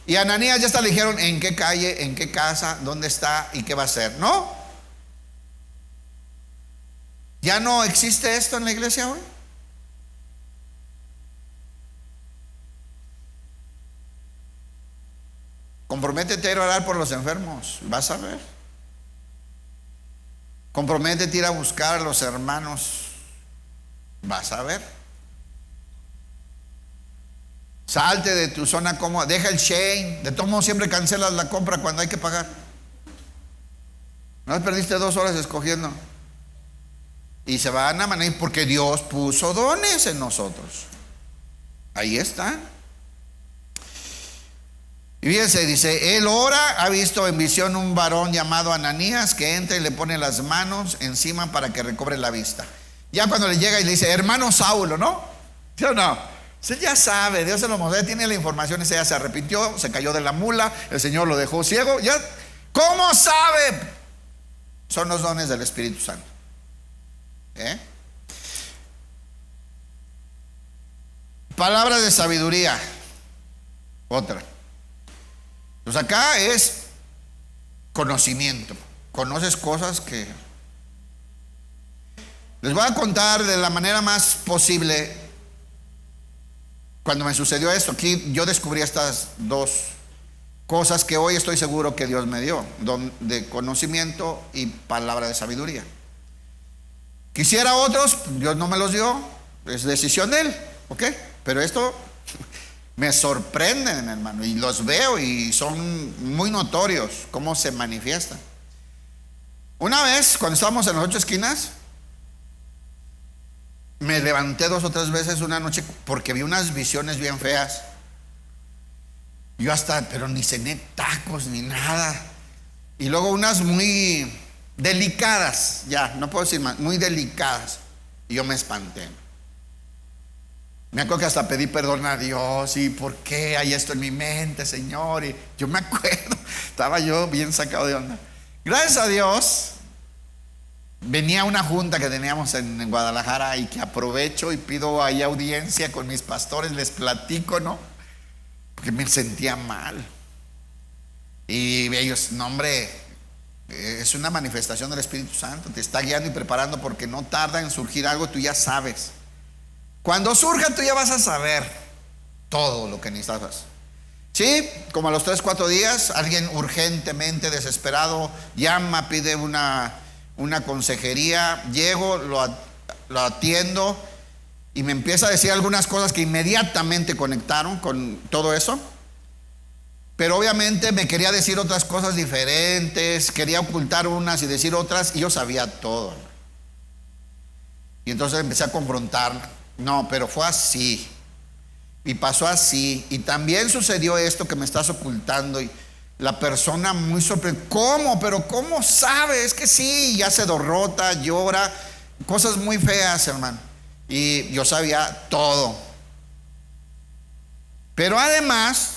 Y a Ananías ya hasta le dijeron en qué calle, en qué casa, dónde está y qué va a hacer, ¿no? ¿Ya no existe esto en la iglesia hoy? Comprométete a ir a orar por los enfermos, vas a ver. Comprométete a ir a buscar a los hermanos, vas a ver. Salte de tu zona cómoda, deja el Shein. De todos modos siempre cancelas la compra cuando hay que pagar. No perdiste 2 horas escogiendo. Y se van a manejar porque Dios puso dones en nosotros. Ahí está. Y fíjense, dice, él ora, ha visto en visión un varón llamado Ananías que entra y le pone las manos encima para que recobre la vista. Ya cuando le llega y le dice, hermano Saulo, ¿no? ¿Sí o no? Él ya sabe, Dios se lo mostró, tiene la información, ese ya se arrepintió, se cayó de la mula, el Señor lo dejó ciego. Ya, ¿cómo sabe? Son los dones del Espíritu Santo. Palabras de sabiduría. Otra. Pues acá es conocimiento. Conoces cosas que... Les voy a contar de la manera más posible. Cuando me sucedió esto, aquí yo descubrí estas 2 cosas que hoy estoy seguro que Dios me dio: don de conocimiento y palabra de sabiduría. Quisiera otros, Dios no me los dio, es decisión de Él, ¿ok? Pero esto me sorprenden, hermano, y los veo y son muy notorios cómo se manifiestan. Una vez, cuando estábamos en las 8 esquinas, me levanté 2 o 3 veces una noche porque vi unas visiones bien feas. Yo hasta, pero ni cené tacos ni nada. Y luego unas muy delicadas, ya, no puedo decir más, muy delicadas. Y yo me espanté. Me acuerdo que hasta pedí perdón a Dios. ¿Y por qué hay esto en mi mente, Señor? Y yo me acuerdo, estaba yo bien sacado de onda. Gracias a Dios, venía una junta que teníamos en Guadalajara y que aprovecho y pido ahí audiencia con mis pastores, les platico, ¿no? Porque me sentía mal. Y ellos, no hombre, es una manifestación del Espíritu Santo, te está guiando y preparando porque no tarda en surgir algo, tú ya sabes. Cuando surja tú ya vas a saber todo lo que necesitas. Sí, como a los 3, 4 días, alguien urgentemente desesperado llama, pide una consejería, llego, lo atiendo y me empieza a decir algunas cosas que inmediatamente conectaron con todo eso. Pero obviamente me quería decir otras cosas diferentes, quería ocultar unas y decir otras, y yo sabía todo. Y entonces empecé a confrontar. No, pero fue así, y pasó así, y también sucedió esto que me estás ocultando. Y la persona muy sorprendida, ¿cómo? Pero ¿cómo sabe? Es que sí, ya se derrota, llora, cosas muy feas, hermano. Y yo sabía todo. Pero además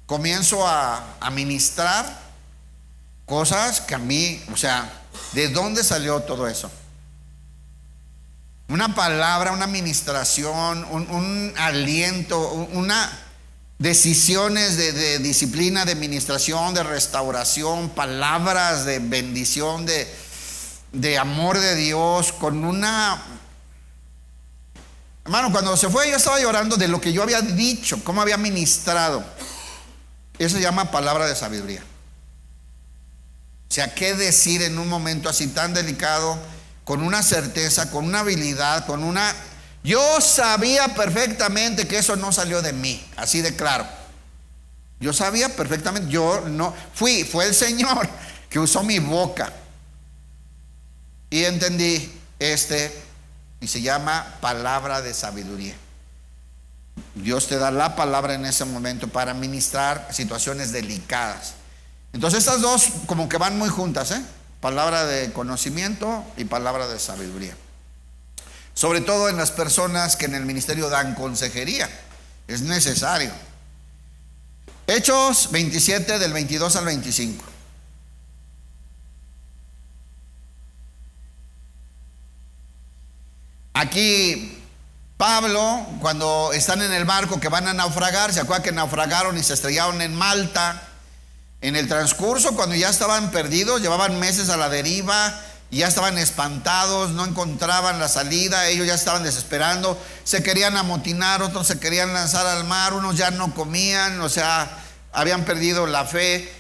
comienzo a ministrar cosas que a mí, o sea, ¿de dónde salió todo eso? Una palabra, una ministración, un aliento, decisiones de disciplina, de ministración, de restauración, palabras de bendición, de amor de Dios, con una... Hermano, cuando se fue yo estaba llorando de lo que yo había dicho, cómo había ministrado. Eso se llama palabra de sabiduría. O sea, ¿qué decir en un momento así tan delicado? con una certeza, con una habilidad, con una... Yo sabía perfectamente que eso no salió de mí, así de claro. Yo sabía perfectamente, yo no fue el Señor que usó mi boca. Y entendí y se llama palabra de sabiduría. Dios te da la palabra en ese momento para ministrar situaciones delicadas. Entonces estas dos como que van muy juntas, palabra de conocimiento y palabra de sabiduría. Sobre todo en las personas que en el ministerio dan consejería, es necesario. Hechos 27 del 22 al 25. Aquí Pablo, cuando están en el barco que van a naufragar, se acuerda que naufragaron y se estrellaron en Malta. En el transcurso, cuando ya estaban perdidos, llevaban meses a la deriva, y ya estaban espantados, no encontraban la salida, ellos ya estaban desesperando, se querían amotinar, otros se querían lanzar al mar, unos ya no comían, o sea, habían perdido la fe.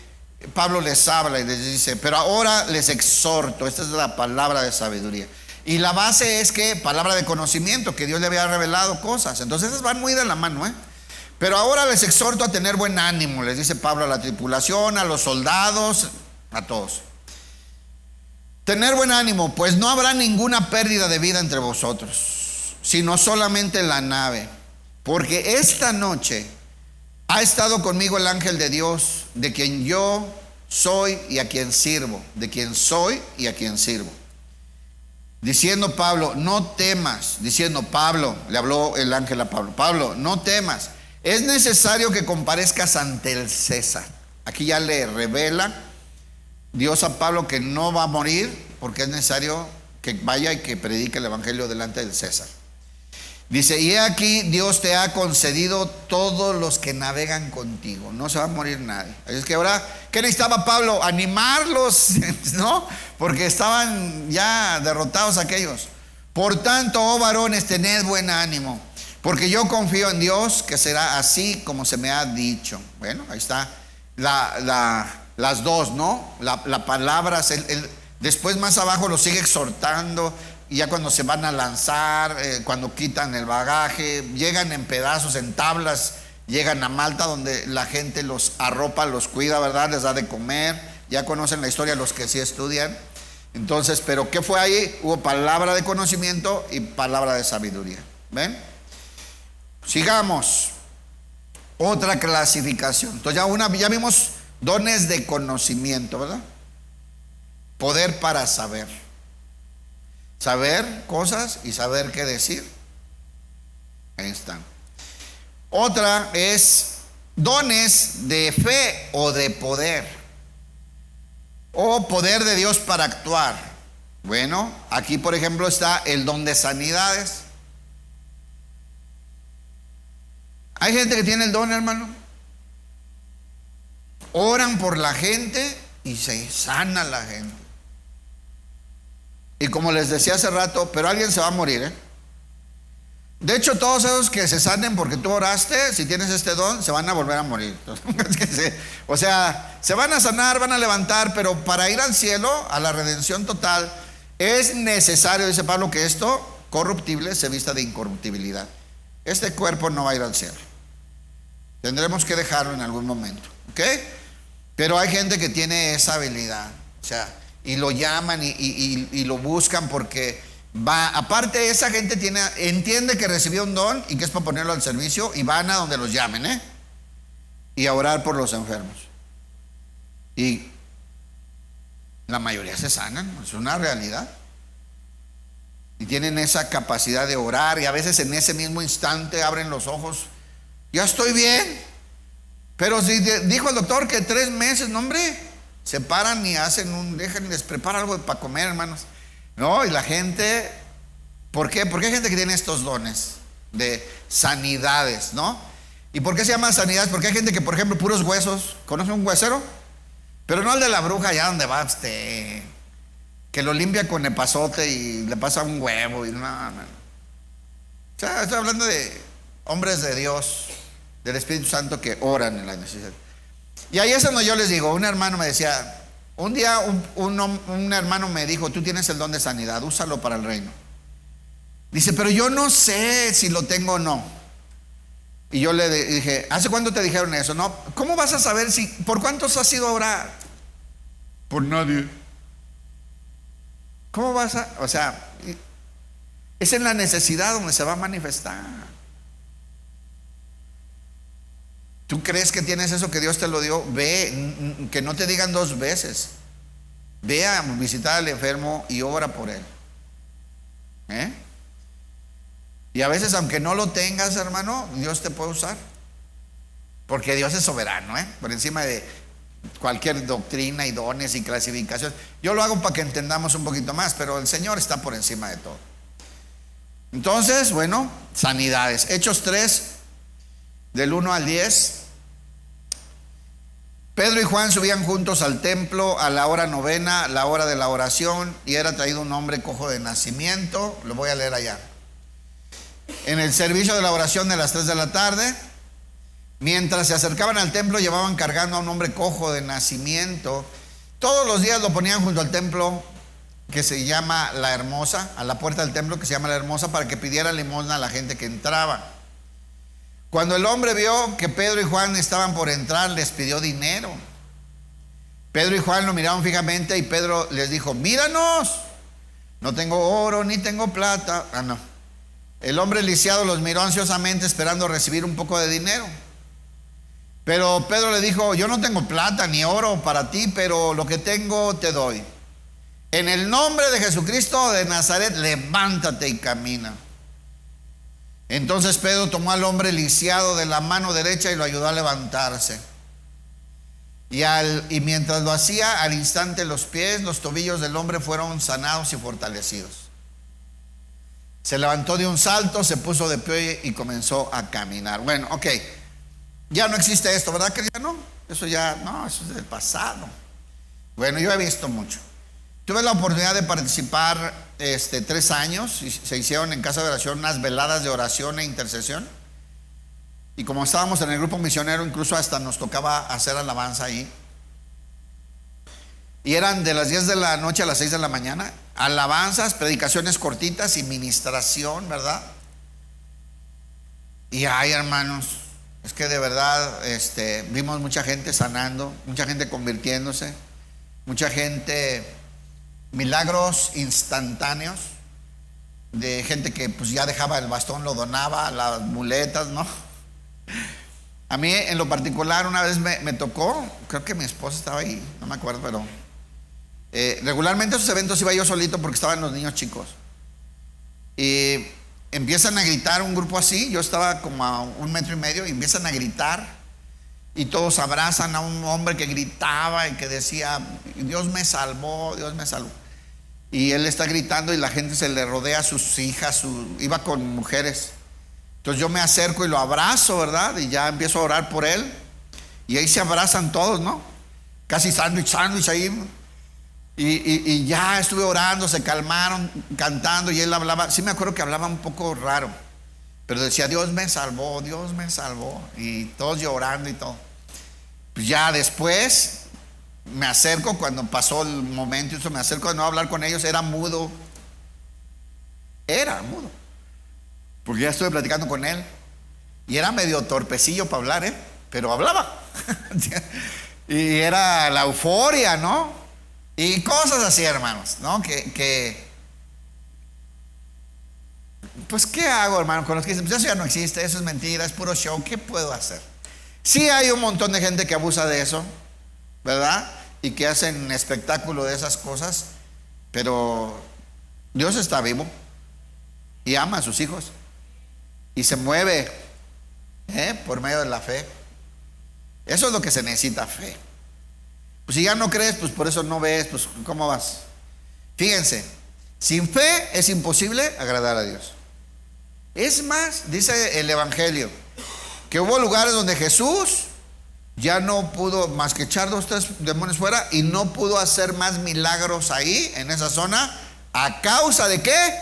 Pablo les habla y les dice, pero ahora les exhorto, esta es la palabra de sabiduría. Y la base es que palabra de conocimiento, que Dios le había revelado cosas. Entonces esas van muy de la mano, Pero ahora les exhorto a tener buen ánimo, les dice Pablo a la tripulación, a los soldados, a todos. Tener buen ánimo, pues no habrá ninguna pérdida de vida entre vosotros, sino solamente la nave. Porque esta noche ha estado conmigo el ángel de Dios, de quien yo soy y a quien sirvo, de quien soy y a quien sirvo. Diciendo Pablo, no temas, diciendo Pablo, le habló el ángel a Pablo, Pablo, no temas, es necesario que comparezcas ante el César. Aquí ya le revela Dios a Pablo que no va a morir, porque es necesario que vaya y que predique el evangelio delante del César. Dice, y he aquí Dios te ha concedido todos los que navegan contigo, no se va a morir nadie. Es que ahora, ¿qué necesitaba Pablo? Animarlos, ¿no? Porque estaban ya derrotados aquellos. Por tanto, oh varones, tened buen ánimo, porque yo confío en Dios que será así como se me ha dicho. Bueno, ahí está las dos, ¿no? La palabra, después más abajo lo sigue exhortando. Y ya cuando se van a lanzar, cuando quitan el bagaje, llegan en pedazos, en tablas, llegan a Malta, donde la gente los arropa, los cuida, ¿verdad? Les da de comer. Ya conocen la historia los que sí estudian. Entonces, ¿pero qué fue ahí? Hubo palabra de conocimiento y palabra de sabiduría. ¿Ven? Sigamos. Otra clasificación. Entonces ya vimos dones de conocimiento, ¿verdad? Poder para saber. Saber cosas y saber qué decir. Ahí están. Otra es dones de fe o de poder. O poder de Dios para actuar. Bueno, aquí por ejemplo está el don de sanidades. Hay gente que tiene el don, hermano. Oran por la gente y se sana la gente. Y como les decía hace rato, pero alguien se va a morir, De hecho, todos esos que se sanen porque tú oraste, si tienes este don, se van a volver a morir. O sea, se van a sanar, van a levantar, pero para ir al cielo, a la redención total, es necesario, dice Pablo, que esto corruptible se vista de incorruptibilidad. Este cuerpo no va a ir al cielo. Tendremos que dejarlo en algún momento, ¿ok? Pero hay gente que tiene esa habilidad, o sea, y lo llaman y lo buscan porque va. Aparte, esa gente entiende que recibió un don y que es para ponerlo al servicio, y van a donde los llamen, y a orar por los enfermos. Y la mayoría se sanan, es una realidad. Y tienen esa capacidad de orar, y a veces en ese mismo instante abren los ojos. Ya estoy bien. Pero si dijo el doctor que 3 meses, no, hombre. Se paran y les prepara algo para comer, hermanos. No, y la gente, ¿por qué? Porque hay gente que tiene estos dones de sanidades, ¿no? ¿Y por qué se llama sanidades? Porque hay gente que, por ejemplo, puros huesos. ¿Conoce un huesero? Pero no el de la bruja allá donde va usted, que lo limpia con epazote y le pasa un huevo y no. O sea, estoy hablando de hombres de Dios, del Espíritu Santo, que oran en la necesidad. Y ahí es donde yo les digo, un hermano me decía, Un día un hermano me dijo: tú tienes el don de sanidad, úsalo para el reino. Dice: pero yo no sé si lo tengo o no. Y yo le dije: ¿hace cuánto te dijeron eso? No, ¿cómo vas a saber si? ¿Por cuántos has ido a orar? Por nadie. ¿Cómo vas a? O sea, es en la necesidad donde se va a manifestar. ¿Tú crees que tienes eso que Dios te lo dio? Ve, que no te digan dos veces. Ve a visitar al enfermo y ora por él. Y a veces, aunque no lo tengas, hermano, Dios te puede usar. Porque Dios es soberano, por encima de cualquier doctrina y dones y clasificaciones. Yo lo hago para que entendamos un poquito más, pero el Señor está por encima de todo. Entonces, bueno, sanidades. Hechos 3, del 1 al 10. Pedro y Juan subían juntos al templo a la hora novena, la hora de la oración, y era traído un hombre cojo de nacimiento. Lo voy a leer allá. En el servicio de la oración de las 3 de la tarde, mientras se acercaban al templo, llevaban cargando a un hombre cojo de nacimiento. Todos los días lo ponían junto al templo que se llama La Hermosa, a la puerta del templo que se llama La Hermosa, para que pidiera limosna a la gente que entraba. Cuando el hombre vio que Pedro y Juan estaban por entrar, les pidió dinero. Pedro y Juan lo miraron fijamente y Pedro les dijo: míranos, no tengo oro ni tengo plata. No. El hombre lisiado los miró ansiosamente, esperando recibir un poco de dinero. Pero Pedro le dijo: yo no tengo plata ni oro para ti, pero lo que tengo te doy. En el nombre de Jesucristo de Nazaret, levántate y camina. Entonces Pedro tomó al hombre lisiado de la mano derecha y lo ayudó a levantarse. Y mientras lo hacía, al instante los pies, los tobillos del hombre fueron sanados y fortalecidos. Se levantó de un salto, se puso de pie y comenzó a caminar. Bueno, ok. Ya no existe esto, ¿verdad que ya no? Eso ya, no, eso es del pasado. Bueno, yo he visto mucho. Tuve la oportunidad de participar 3 años y se hicieron en casa de oración unas veladas de oración e intercesión. Y como estábamos en el grupo misionero, incluso hasta nos tocaba hacer alabanza ahí. Y eran de las 10 de la noche a las 6 de la mañana. Alabanzas, predicaciones cortitas y ministración, ¿verdad? Y ay, hermanos, es que de verdad vimos mucha gente sanando, mucha gente convirtiéndose, mucha gente, milagros instantáneos de gente que pues ya dejaba el bastón, lo donaba, las muletas, ¿no? A mí en lo particular una vez me tocó, creo que mi esposa estaba ahí, no me acuerdo, pero regularmente a esos eventos iba yo solito porque estaban los niños chicos. Y empiezan a gritar un grupo así, yo estaba como a 1,5 metros y empiezan a gritar y todos abrazan a un hombre que gritaba y que decía: Dios me salvó, Dios me salvó. Y él está gritando y la gente se le rodea, a sus hijas, iba con mujeres. Entonces yo me acerco y lo abrazo, ¿verdad? Y ya empiezo a orar por él. Y ahí se abrazan todos, ¿no? Casi sándwich ahí. Y ya estuve orando, se calmaron, cantando. Y él hablaba, sí me acuerdo que hablaba un poco raro, pero decía: Dios me salvó, Dios me salvó. Y todos llorando y todo. Pues ya después me acerco, cuando pasó el momento, me acerco de nuevo a hablar con ellos. Era mudo, porque ya estuve platicando con él. Y era medio torpecillo para hablar, pero hablaba. Y era la euforia, ¿no? Y cosas así, hermanos, ¿no? Pues, ¿qué hago, hermano? Con los que dicen: pues eso ya no existe, eso es mentira, es puro show. ¿Qué puedo hacer? Sí hay un montón de gente que abusa de eso, ¿verdad? Y que hacen espectáculo de esas cosas. Pero Dios está vivo y ama a sus hijos y se mueve por medio de la fe. Eso es lo que se necesita, fe. Pues si ya no crees, pues por eso no ves, pues ¿cómo vas? Fíjense, sin fe es imposible agradar a Dios. Es más, dice el Evangelio, que hubo lugares donde Jesús ya no pudo más que echar 2 o 3 demonios fuera y no pudo hacer más milagros ahí, en esa zona. ¿A causa de qué?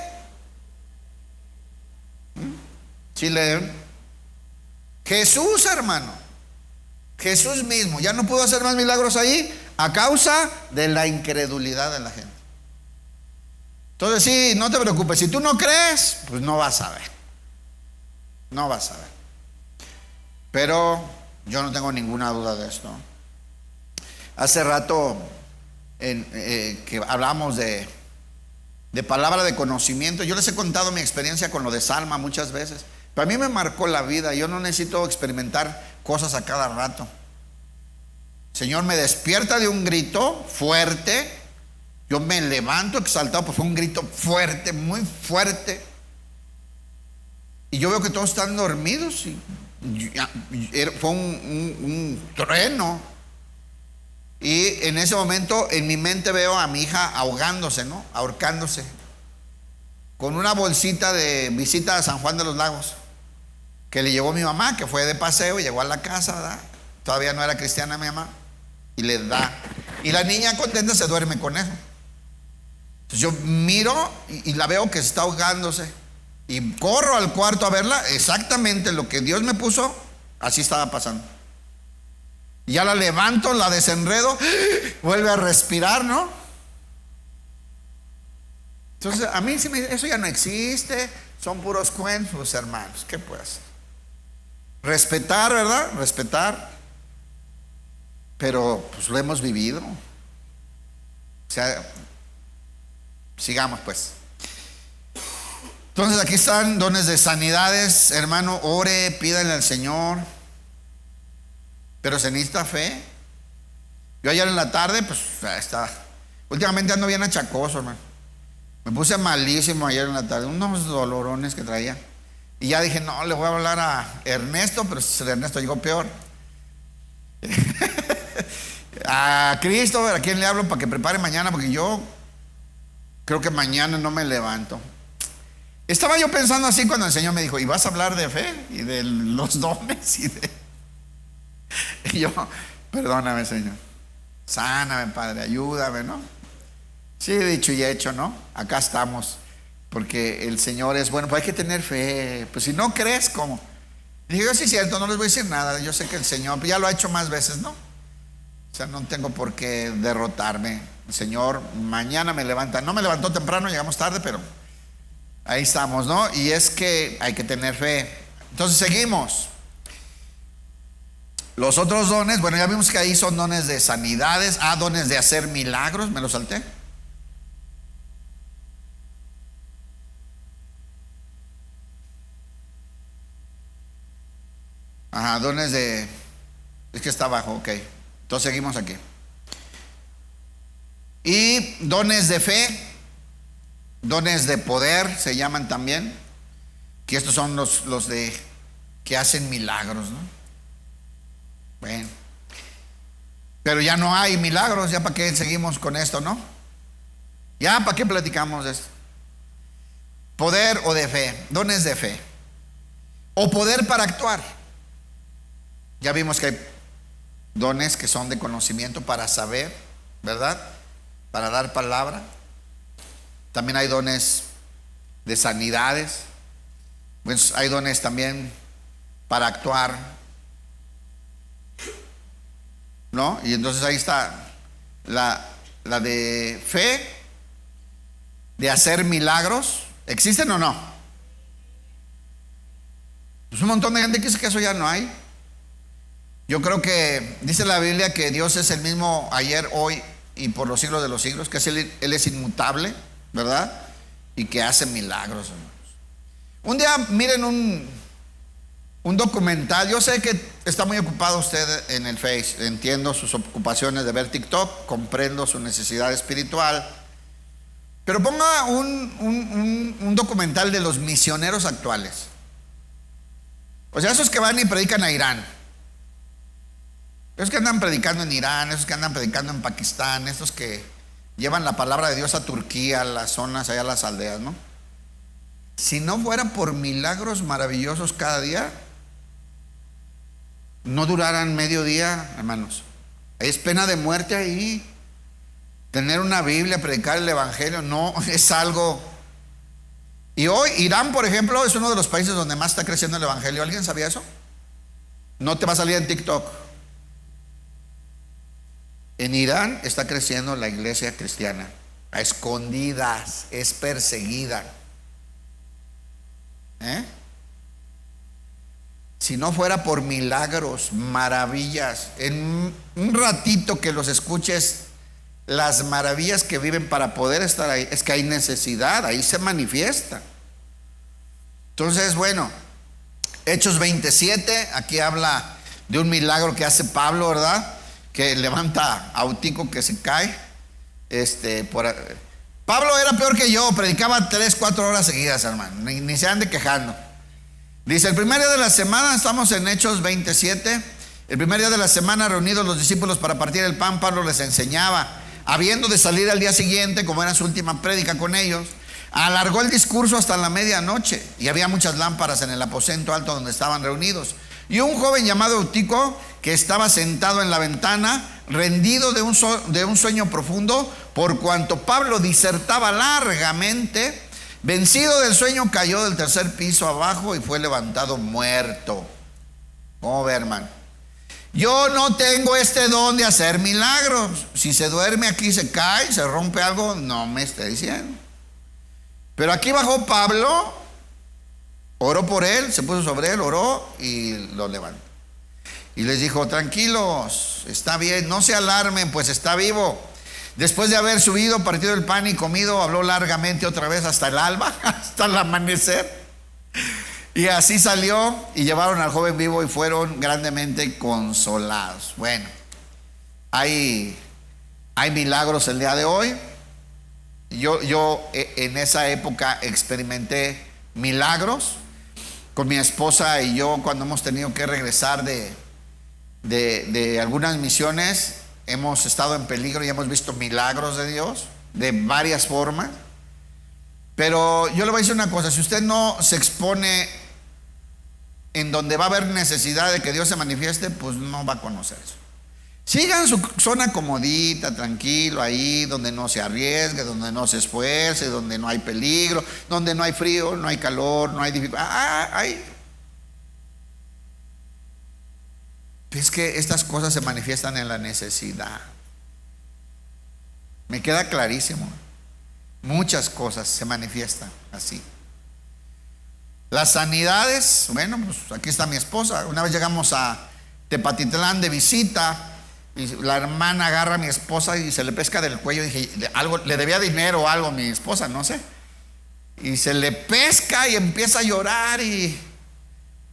¿Sí leen? Jesús, hermano. Jesús mismo ya no pudo hacer más milagros ahí a causa de la incredulidad de la gente. Entonces sí, no te preocupes, si tú no crees, pues no vas a ver. No vas a ver. Pero yo no tengo ninguna duda de esto. Hace rato que hablamos de palabra de conocimiento, yo les he contado mi experiencia con lo de Salma muchas veces. Pero a mí me marcó la vida. Yo no necesito experimentar cosas a cada rato. El Señor me despierta de un grito fuerte. Yo me levanto exaltado, pues fue un grito fuerte, muy fuerte. Y yo veo que todos están dormidos. Fue un trueno. Y en ese momento en mi mente veo a mi hija ahogándose, ¿no? Ahorcándose. Con una bolsita de visita a San Juan de los Lagos, que le llevó mi mamá, que fue de paseo y llegó a la casa, ¿verdad? Todavía no era cristiana mi mamá. Y le da. Y la niña contenta se duerme con eso. Entonces yo miro y la veo que está ahogándose. Y corro al cuarto a verla. Exactamente lo que Dios me puso, así estaba pasando. Y ya la levanto, la desenredo, vuelve a respirar, ¿no? Entonces a mí eso ya no existe. Son puros cuentos, hermanos. ¿Qué puedo hacer? Respetar, ¿verdad? Respetar. Pero pues lo hemos vivido. O sea, sigamos pues. Entonces aquí están dones de sanidades. Hermano, ore, pídanle al Señor. Pero se necesita fe. Yo ayer en la tarde, pues estaba. Últimamente ando bien achacoso, hermano. Me puse malísimo ayer en la tarde. Unos dolorones que traía. Y ya dije, no, le voy a hablar a Ernesto. Pero Ernesto llegó peor. A Cristo, ¿a quién le hablo para que prepare mañana? Porque yo creo que mañana no me levanto. Estaba yo pensando así cuando el Señor me dijo, ¿y vas a hablar de fe? Y de los dones y yo, perdóname, Señor. Sáname, Padre, ayúdame, ¿no? Sí, dicho y hecho, ¿no? Acá estamos. Porque el Señor es bueno, pues hay que tener fe. Pues si no crees, ¿cómo? Y digo, sí es cierto, no les voy a decir nada. Yo sé que el Señor ya lo ha hecho más veces, ¿no? O sea, no tengo por qué derrotarme. El Señor mañana me levanta. No me levantó temprano, llegamos tarde, pero ahí estamos, ¿no? Y es que hay que tener fe. Entonces seguimos. Los otros dones, bueno, ya vimos que ahí son dones de sanidades. Dones de hacer milagros, me lo salté. Dones de... Es que está abajo, ok. Entonces seguimos aquí. Y dones de fe, dones de poder se llaman también. Que estos son los de que hacen milagros, ¿no? Bueno, pero ya no hay milagros. Ya para qué seguimos con esto, ¿no? Ya para qué platicamos de esto. Poder o de fe, dones de fe o poder para actuar. Ya vimos que hay dones que son de conocimiento para saber, ¿verdad? Para dar palabra. También hay dones de sanidades. Pues hay dones también para actuar, ¿no? Y entonces ahí está la de fe, de hacer milagros. ¿Existen o no? Pues un montón de gente que dice que eso ya no hay. Yo creo que dice la Biblia que Dios es el mismo ayer, hoy y por los siglos de los siglos, que Él es inmutable, ¿verdad? Y que hace milagros, hermanos. Un día miren un documental. Yo sé que está muy ocupado usted en el Face. Entiendo sus ocupaciones de ver TikTok, comprendo su necesidad espiritual. Pero ponga un documental de los misioneros actuales. O sea, esos que van y predican a Irán. Esos que andan predicando en Irán, esos que andan predicando en Pakistán, esos que llevan la palabra de Dios a Turquía, a las zonas, allá a las aldeas, ¿no? Si no fuera por milagros maravillosos cada día, no duraran medio día, hermanos. Es pena de muerte ahí. Tener una Biblia, predicar el Evangelio, no es algo. Y hoy Irán, por ejemplo, es uno de los países donde más está creciendo el Evangelio. ¿Alguien sabía eso? No te va a salir en TikTok. En Irán está creciendo la iglesia cristiana a escondidas, es perseguida. Si no fuera por milagros, maravillas, en un ratito que los escuches, las maravillas que viven para poder estar ahí, es que hay necesidad, ahí se manifiesta. Entonces, bueno, Hechos 27, aquí habla de un milagro que hace Pablo, ¿verdad? Que levanta a Eutico que se cae. Pablo era peor que yo, predicaba 3-4 horas seguidas, hermano, ni se ande quejando. Dice, el primer día de la semana, estamos en Hechos 27, el primer día de la semana, reunidos los discípulos para partir el pan, Pablo les enseñaba. Habiendo de salir al día siguiente, como era su última prédica con ellos, alargó el discurso hasta la medianoche, y había muchas lámparas en el aposento alto donde estaban reunidos. Y un joven llamado Eutico, que estaba sentado en la ventana, rendido de un sueño profundo, por cuanto Pablo disertaba largamente, vencido del sueño, cayó del tercer piso abajo y fue levantado muerto. ¿Cómo ve, hermano? Yo no tengo este don de hacer milagros. Si se duerme aquí, se cae, se rompe algo, no me esté diciendo. Pero aquí bajó Pablo, oró por él, se puso sobre él, oró y lo levantó. Y les dijo, tranquilos, está bien, no se alarmen, pues está vivo. Después de haber subido, partido el pan y comido, habló largamente otra vez hasta el alba, hasta el amanecer. Y así salió y llevaron al joven vivo y fueron grandemente consolados. Bueno, hay milagros el día de hoy. Yo en esa época experimenté milagros con mi esposa y yo cuando hemos tenido que regresar de algunas misiones. Hemos estado en peligro y hemos visto milagros de Dios de varias formas. Pero yo le voy a decir una cosa: si usted no se expone en donde va a haber necesidad de que Dios se manifieste, pues no va a conocer eso. Siga en su zona comodita, tranquilo, ahí donde no se arriesgue, donde no se esfuerce, donde no hay peligro, donde no hay frío, no hay calor, no hay dificultad. Es que estas cosas se manifiestan en la necesidad. Me queda clarísimo. Muchas cosas se manifiestan así. Las sanidades, bueno, pues aquí está mi esposa. Una vez llegamos a Tepatitlán de visita y la hermana agarra a mi esposa y se le pesca del cuello. Dije, algo, le debía dinero o algo a mi esposa, no sé. Y se le pesca y empieza a llorar y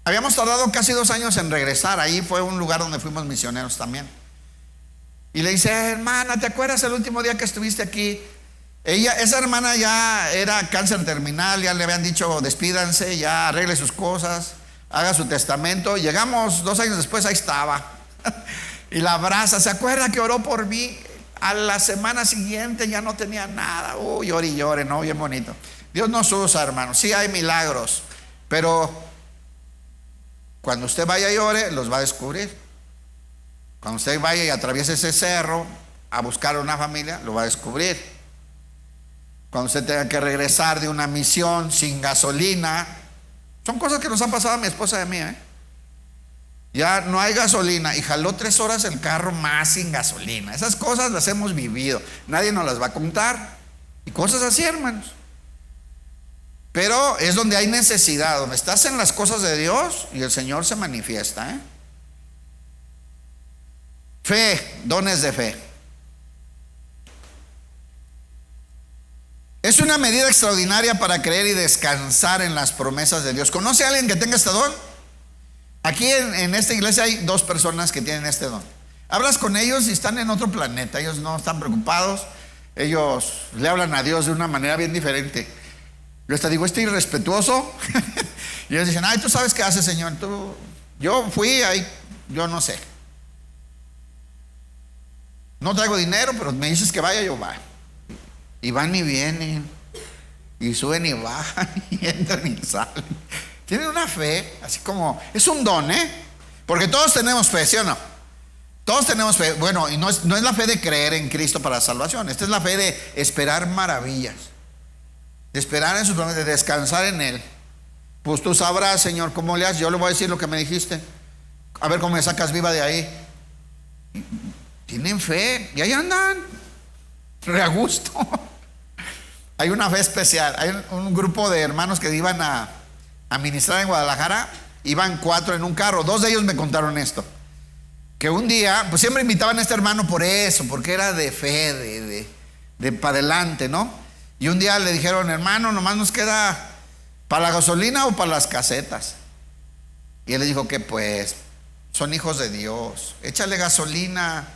habíamos tardado casi 2 años en regresar. Ahí fue un lugar donde fuimos misioneros también. Y le dice, hermana, ¿te acuerdas el último día que estuviste aquí? Esa hermana ya era cáncer terminal, ya le habían dicho despídanse, ya arregle sus cosas, haga su testamento. Llegamos 2 años después, ahí estaba. Y la abraza, ¿se acuerda que oró por mí? A la semana siguiente ya no tenía nada. Llore y llore, ¿no? Bien bonito. Dios nos usa, hermano. Sí hay milagros, pero cuando usted vaya y ore, los va a descubrir. Cuando usted vaya y atraviese ese cerro a buscar a una familia, lo va a descubrir. Cuando usted tenga que regresar de una misión sin gasolina, son cosas que nos han pasado a mi esposa y a mí, Ya no hay gasolina y jaló 3 horas el carro más sin gasolina. Esas cosas las hemos vivido, nadie nos las va a contar. Y cosas así, hermanos. Pero es donde hay necesidad, donde estás en las cosas de Dios y el Señor se manifiesta. Fe, dones de fe. Es una medida extraordinaria para creer y descansar en las promesas de Dios. ¿Conoce a alguien que tenga este don? Aquí en esta iglesia hay 2 personas que tienen este don. Hablas con ellos y están en otro planeta. Ellos no están preocupados. Ellos le hablan a Dios de una manera bien diferente. Yo hasta digo, irrespetuoso. Y ellos dicen, ay, ¿tú sabes qué hace, Señor? Yo fui ahí, yo no sé. No traigo dinero, pero me dices que vaya, yo vaya. Y van y vienen, y suben y bajan, y entran y salen. Tienen una fe, así como, es un don, porque todos tenemos fe, ¿sí o no? Todos tenemos fe. Bueno, y no es la fe de creer en Cristo para la salvación. Esta es la fe de esperar maravillas, de esperar en sus promesas, de descansar en Él. Pues tú sabrás, Señor, cómo le haces. Yo le voy a decir lo que me dijiste. A ver cómo me sacas viva de ahí. tienen fe y ahí andan, re a gusto. Hay una fe especial. Hay un grupo de hermanos que iban a ministrar en Guadalajara. Iban 4 en un carro. 2 de ellos me contaron esto, que un día, pues siempre invitaban a este hermano por eso, porque era de fe, de para adelante, ¿no? Y un día le dijeron: hermano, nomás nos queda para la gasolina o para las casetas. Y él le dijo que pues son hijos de Dios, échale gasolina,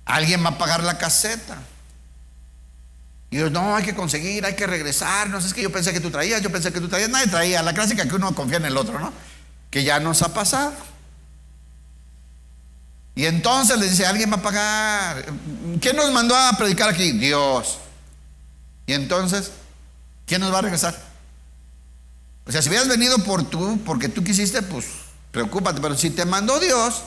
alguien va a pagar la caseta. Y yo: no, hay que conseguir, hay que regresar. No sé, es que yo pensé que tú traías, nadie traía. La clásica que uno confía en el otro, ¿no? Que ya nos ha pasado. Y entonces le dice: alguien va a pagar. ¿Quién nos mandó a predicar aquí? Dios. Y entonces, ¿quién nos va a regresar? O sea, si hubieras venido porque tú quisiste, pues preocúpate. Pero si te mandó Dios.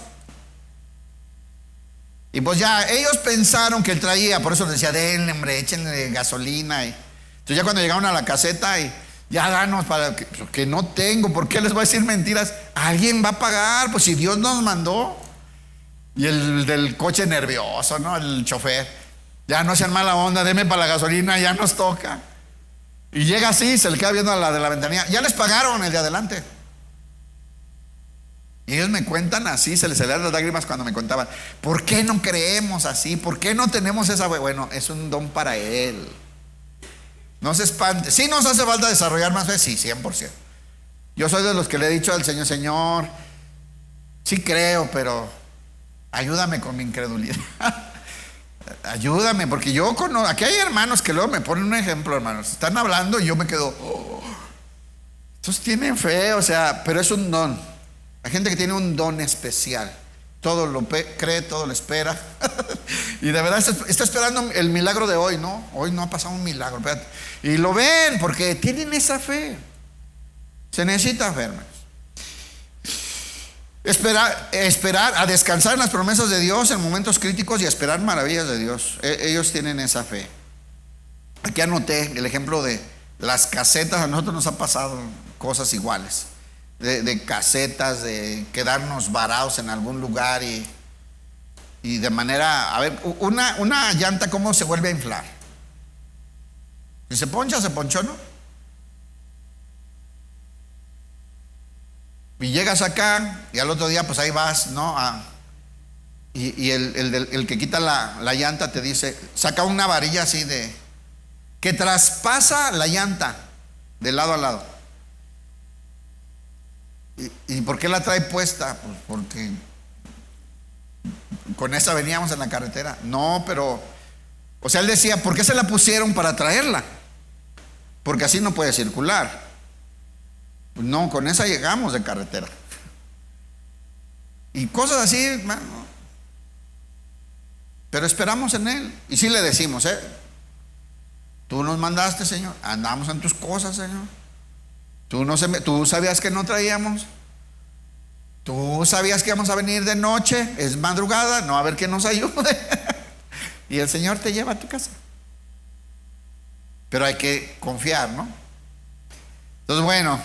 Y pues ya, ellos pensaron que él traía. Por eso les decía: denle, hombre, échenle gasolina. Entonces ya cuando llegaron a la caseta y ya danos para que no tengo. ¿Por qué les voy a decir mentiras? Alguien va a pagar, pues si Dios nos mandó. Y el del coche nervioso, ¿no? El chofer: ya no sean mala onda, denme para la gasolina, ya nos toca. Y llega así, se le queda viendo a la de la ventanilla: ya les pagaron el de adelante. Y ellos me cuentan así, se les salían las lágrimas cuando me contaban: ¿por qué no creemos así? ¿Por qué no tenemos esa? Bueno, es un don para Él. No se espante. ¿Sí nos hace falta desarrollar más fe? Sí, 100%. Yo soy de los que le he dicho al Señor: Señor, sí creo, pero ayúdame con mi incredulidad. Ayúdame, porque yo conozco, aquí hay hermanos que luego me ponen un ejemplo, hermanos. Están hablando y yo me quedo: estos tienen fe, o sea, pero es un don. Hay gente que tiene un don especial. Todo lo cree, todo lo espera. Y de verdad está esperando el milagro de hoy, ¿no? Hoy no ha pasado un milagro, espérate. Y lo ven porque tienen esa fe. Se necesita fe, hermanos. Esperar a descansar en las promesas de Dios en momentos críticos y a esperar maravillas de Dios. Ellos tienen esa fe. Aquí anoté el ejemplo de las casetas. A nosotros nos ha pasado cosas iguales. De casetas, de quedarnos varados en algún lugar y de manera, a ver, una llanta, ¿cómo se vuelve a inflar? Si se poncha, se ponchó, ¿no? Y llegas acá y al otro día pues ahí vas, ¿no? Y el que quita la llanta te dice, saca una varilla así que traspasa la llanta de lado a lado. ¿Y por qué la trae puesta? Pues porque con esa veníamos en la carretera. No, pero, o sea, él decía: ¿por qué se la pusieron para traerla? Porque así no puede circular. Pues no, con esa llegamos de carretera. Y cosas así, hermano. Pero esperamos en Él. Y sí le decimos: tú nos mandaste, Señor, andamos en tus cosas, Señor. Tú sabías que no traíamos. Tú sabías que íbamos a venir de noche, es madrugada, no, a ver quién nos ayude. Y el Señor te lleva a tu casa. Pero hay que confiar, ¿no? Entonces, bueno,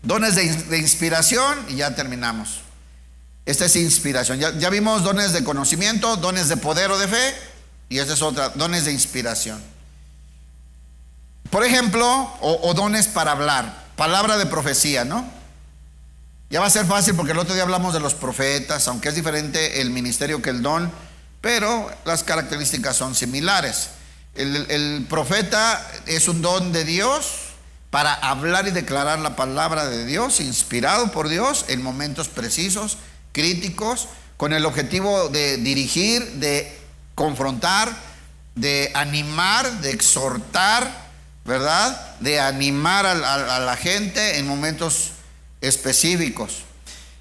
dones de inspiración, y ya terminamos. Esta es inspiración. Ya vimos dones de conocimiento, dones de poder o de fe, y esta es otra, dones de inspiración. Por ejemplo, o dones para hablar, palabra de profecía, ¿no? Ya va a ser fácil porque el otro día hablamos de los profetas, aunque es diferente el ministerio que el don, pero las características son similares. El profeta es un don de Dios para hablar y declarar la palabra de Dios, inspirado por Dios en momentos precisos, críticos, con el objetivo de dirigir, de confrontar, de animar, de exhortar, ¿verdad? De animar a la gente en momentos específicos.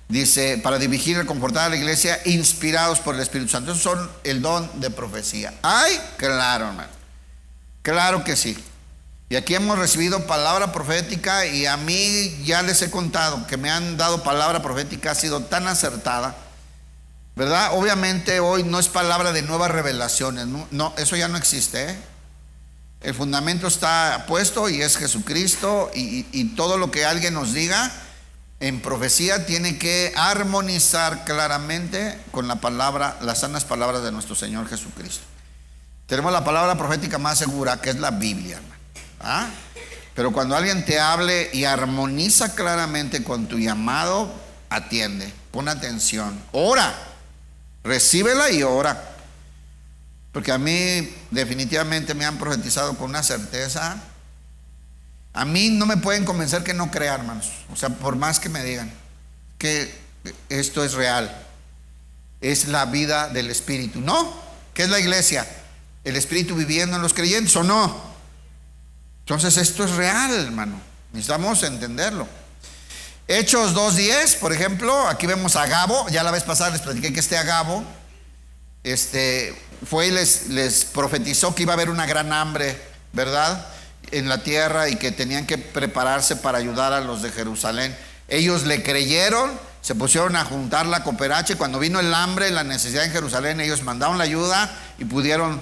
Dice, para dirigir y confortar a la iglesia, inspirados por el Espíritu Santo. Esos son el don de profecía. ¡Ay! Claro, hermano. Claro que sí. Y aquí hemos recibido palabra profética, y a mí ya les he contado que me han dado palabra profética, ha sido tan acertada, ¿verdad? Obviamente hoy no es palabra de nuevas revelaciones, no, eso ya no existe, ¿eh? El fundamento está puesto y es Jesucristo, y todo lo que alguien nos diga en profecía tiene que armonizar claramente con la palabra, las sanas palabras de nuestro Señor Jesucristo. Tenemos la palabra profética más segura, que es la Biblia, ¿ah? Pero cuando alguien te hable y armoniza claramente con tu llamado, atiende, pon atención, ora, recíbela y ora. Porque a mí definitivamente me han profetizado con una certeza. A mí no me pueden convencer que no crea, hermanos. O sea, por más que me digan que esto es real, es la vida del Espíritu. ¿No? ¿Qué es la iglesia? ¿El Espíritu viviendo en los creyentes o no? Entonces esto es real, hermano. Necesitamos entenderlo. Hechos 2:10, por ejemplo, aquí vemos a Agabo. Ya la vez pasada les platiqué que Agabo fue y les profetizó que iba a haber una gran hambre, ¿verdad?, en la tierra, y que tenían que prepararse para ayudar a los de Jerusalén. Ellos le creyeron, se pusieron a juntar la cooperacha, y cuando vino el hambre, la necesidad en Jerusalén, ellos mandaron la ayuda y pudieron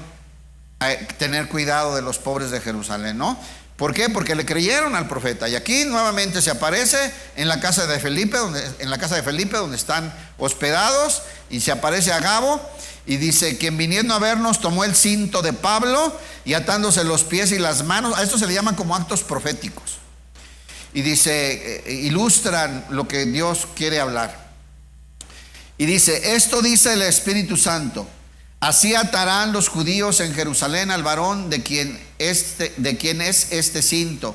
tener cuidado de los pobres de Jerusalén, ¿no? ¿Por qué? Porque le creyeron al profeta. Y aquí nuevamente se aparece en la casa de Felipe, donde están hospedados, y se aparece Agabo y dice: quien viniendo a vernos tomó el cinto de Pablo y atándose los pies y las manos. A esto se le llaman como actos proféticos, y dice, ilustran lo que Dios quiere hablar. Y dice: esto dice el Espíritu Santo: así atarán los judíos en Jerusalén al varón de quien es este cinto,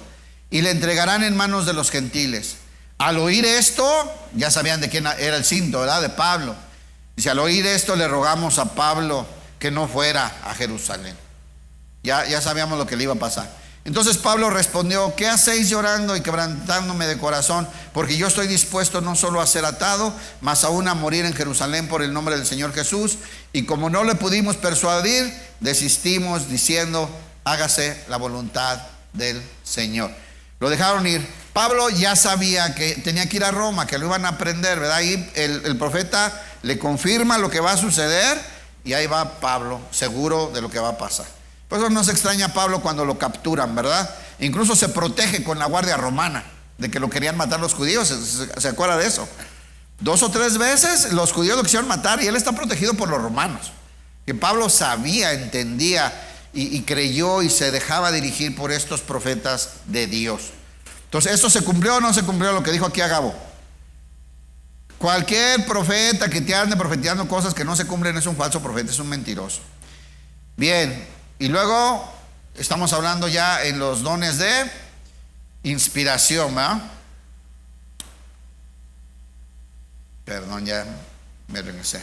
y le entregarán en manos de los gentiles. Al oír esto, ya sabían de quién era el cinto, ¿verdad? De Pablo. Dice: al oír esto le rogamos a Pablo que no fuera a Jerusalén. Ya sabíamos lo que le iba a pasar. Entonces Pablo respondió: ¿qué hacéis llorando y quebrantándome de corazón? Porque yo estoy dispuesto no solo a ser atado, mas aún a morir en Jerusalén por el nombre del Señor Jesús. Y como no le pudimos persuadir, desistimos diciendo: hágase la voluntad del Señor. Lo dejaron ir. Pablo ya sabía que tenía que ir a Roma, que lo iban a prender, ¿verdad? Y el profeta le confirma lo que va a suceder, y ahí va Pablo, seguro de lo que va a pasar. Por eso no se extraña a Pablo cuando lo capturan, ¿verdad? Incluso se protege con la guardia romana de que lo querían matar los judíos. ¿Se acuerda de eso? 2 o 3 veces los judíos lo quisieron matar, y él está protegido por los romanos. Que Pablo sabía, entendía y creyó y se dejaba dirigir por estos profetas de Dios. Entonces, ¿esto se cumplió o no se cumplió lo que dijo aquí Agabo? Cualquier profeta que te ande profetizando cosas que no se cumplen es un falso profeta, es un mentiroso. Bien. Y luego estamos hablando ya en los dones de inspiración, ¿verdad? Perdón, ya me regresé.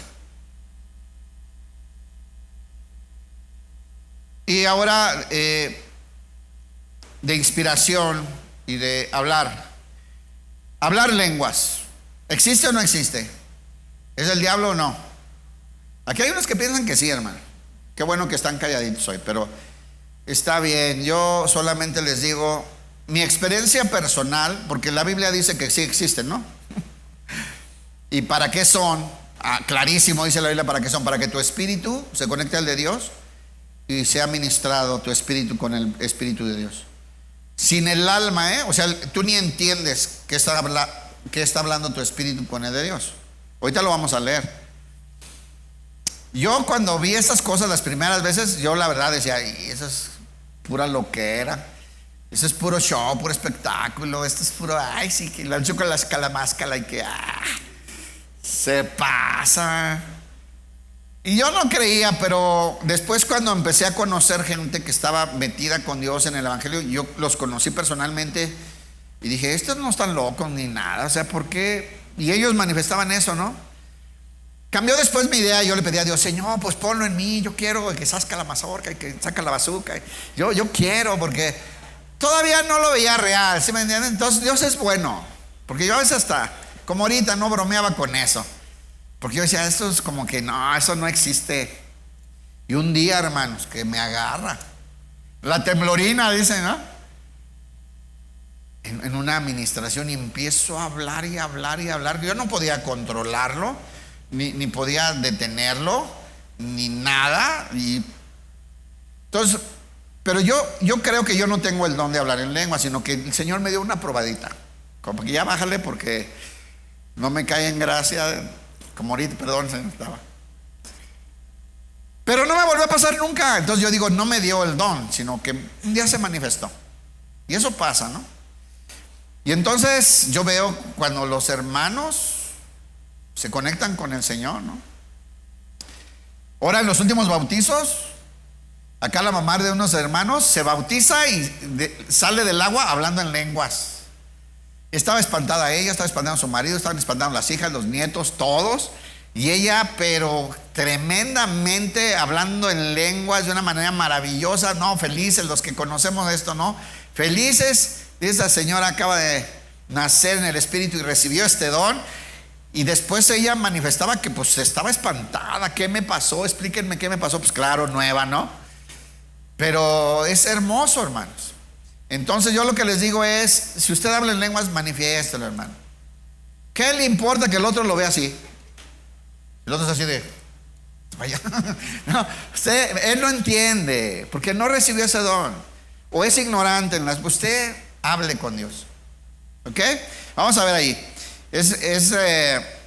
Y ahora de inspiración y de hablar lenguas. ¿Existe o no existe? ¿Es el diablo o no? Aquí hay unos que piensan que sí, hermano. Qué bueno que están calladitos hoy, pero está bien. Yo solamente les digo mi experiencia personal, porque la Biblia dice que sí existen, ¿no? ¿Y para qué son? Clarísimo dice la Biblia para qué son: para que tu espíritu se conecte al de Dios y sea ministrado tu espíritu con el espíritu de Dios. Sin el alma, o sea, tú ni entiendes qué está hablando tu espíritu con el de Dios. Ahorita lo vamos a leer. Yo cuando vi estas cosas las primeras veces, yo la verdad decía: ay, eso es pura loquera, eso es puro show, puro espectáculo, esto es puro, ay, sí, que lo han hecho con la escalamáscara y que se pasa. Y yo no creía, pero después, cuando empecé a conocer gente que estaba metida con Dios en el evangelio, yo los conocí personalmente y dije: estos no están locos ni nada, o sea, ¿por qué? Y ellos manifestaban eso, ¿no? Cambió después mi idea. Yo le pedí a Dios: Señor, pues ponlo en mí, yo quiero que saca la mazorca y que saca la bazuca. Yo quiero, porque todavía no lo veía real, ¿sí me entienden? Entonces Dios es bueno, porque yo a veces hasta, como ahorita, no bromeaba con eso, porque yo decía: esto es como que no, eso no existe. Y un día, hermanos, que me agarra la temblorina, dicen, ¿no? En una administración, y empiezo a hablar y hablar y hablar. Yo no podía controlarlo, ni podía detenerlo, ni nada. Y entonces, pero yo creo que yo no tengo el don de hablar en lengua, sino que el Señor me dio una probadita, como que ya bájale porque no me cae en gracia, como ahorita, perdón, se me estaba. Pero no me volvió a pasar nunca. Entonces yo digo, no me dio el don, sino que un día se manifestó. Y eso pasa, ¿no? Y entonces yo veo cuando los hermanos se conectan con el Señor, ¿no? Ahora en los últimos bautizos, acá la mamá de unos hermanos se bautiza y sale del agua hablando en lenguas. Estaba espantada ella, estaba espantando a su marido, estaban espantando las hijas, los nietos, todos. Y ella, pero tremendamente hablando en lenguas de una manera maravillosa. No, felices los que conocemos esto, ¿no? Felices. Esta señora acaba de nacer en el Espíritu y recibió este don. Y después ella manifestaba que pues estaba espantada. ¿Qué me pasó? Explíquenme qué me pasó. Pues claro, nueva, ¿no? Pero es hermoso, hermanos. Entonces yo lo que les digo es, si usted habla en lenguas, manifiéstelo, hermano. ¿Qué le importa que el otro lo vea así? El otro es así de vaya. No, él no entiende porque no recibió ese don o es ignorante en las. Usted hable con Dios. ¿Ok? Vamos a ver ahí. Es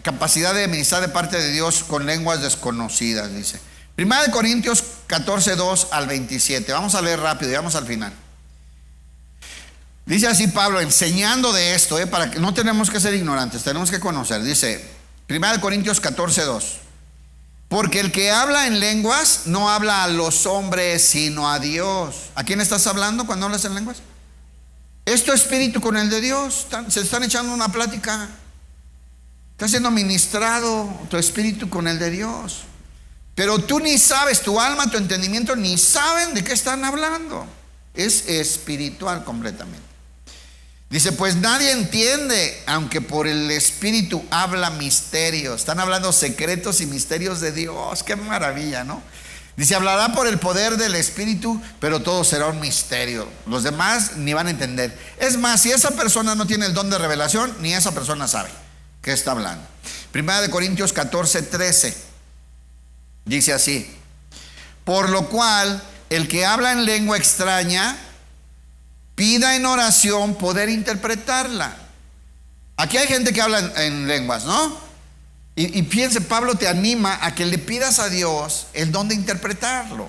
capacidad de ministrar de parte de Dios con lenguas desconocidas, dice. 1 Corintios 14, 2 al 27. Vamos a leer rápido y vamos al final. Dice así Pablo, enseñando de esto, para que no tenemos que ser ignorantes, tenemos que conocer. Dice 1 Corintios 14, 2. Porque el que habla en lenguas no habla a los hombres, sino a Dios. ¿A quién estás hablando cuando hablas en lenguas? Es tu espíritu con el de Dios. Se están echando una plática. Está siendo ministrado tu espíritu con el de Dios. Pero tú ni sabes, tu alma, tu entendimiento, ni saben de qué están hablando. Es espiritual completamente. Dice, pues nadie entiende, aunque por el Espíritu habla misterios. Están hablando secretos y misterios de Dios. Qué maravilla, ¿no? Dice, hablará por el poder del Espíritu, pero todo será un misterio. Los demás ni van a entender. Es más, si esa persona no tiene el don de revelación, ni esa persona sabe qué está hablando. 1 Corintios 14, 13. Dice así, por lo cual el que habla en lengua extraña pida en oración poder interpretarla. Aquí hay gente que habla en lenguas, ¿no? Y piense, Pablo te anima a que le pidas a Dios el don de interpretarlo.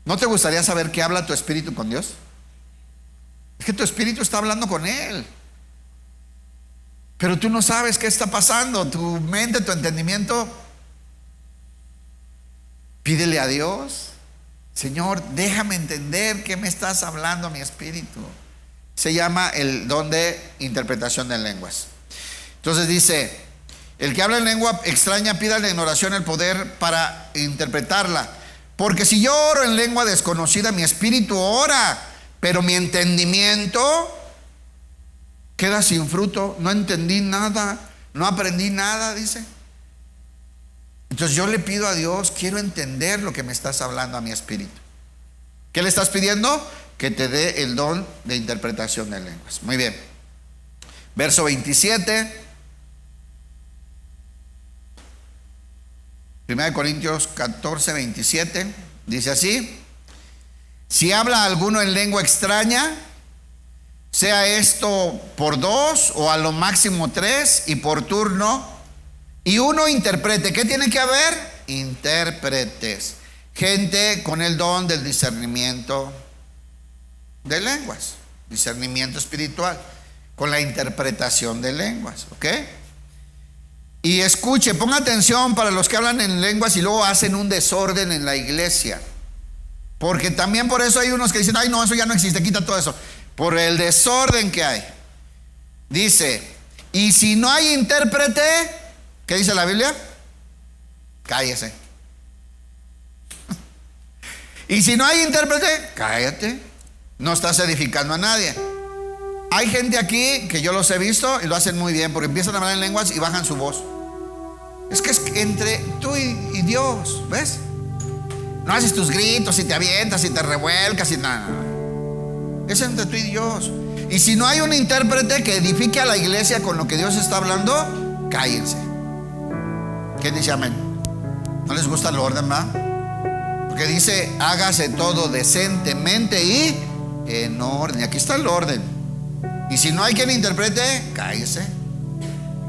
¿No te gustaría saber qué habla tu espíritu con Dios? Es que tu espíritu está hablando con Él, pero tú no sabes qué está pasando. Tu mente, tu entendimiento. Pídele a Dios, Señor, déjame entender qué me estás hablando a mi espíritu. Se llama el don de interpretación de lenguas. Entonces dice, el que habla en lengua extraña, pídale en oración el poder para interpretarla. Porque si yo oro en lengua desconocida, mi espíritu ora, pero mi entendimiento queda sin fruto. No entendí nada, no aprendí nada, dice. Entonces yo le pido a Dios, quiero entender lo que me estás hablando a mi espíritu. ¿Qué le estás pidiendo? Que te dé el don de interpretación de lenguas. Muy bien. Verso 27. 1 Corintios 14, 27. Dice así: si habla alguno en lengua extraña, sea esto por 2 o a lo máximo 3 y por turno, y uno interprete. ¿Qué tiene que haber? Intérpretes. Gente con el don del discernimiento de lenguas, discernimiento espiritual, con la interpretación de lenguas, ¿ok? Y escuche, ponga atención para los que hablan en lenguas y luego hacen un desorden en la iglesia, porque también por eso hay unos que dicen, ay no, eso ya no existe, quita todo eso, por el desorden que hay. Dice, y si no hay intérprete, ¿qué dice la Biblia? Cállese. Y si no hay intérprete, cállate. No estás edificando a nadie. Hay gente aquí que yo los he visto y lo hacen muy bien, porque empiezan a hablar en lenguas y bajan su voz. Es que es entre tú y Dios, ¿ves? No haces tus gritos y te avientas y te revuelcas y nada. Es entre tú y Dios. Y si no hay un intérprete que edifique a la iglesia con lo que Dios está hablando, cállense. ¿Quién dice amén? ¿No les gusta el orden, va? Porque dice, hágase todo decentemente y en orden. Y aquí está el orden. Y si no hay quien interprete, cállese.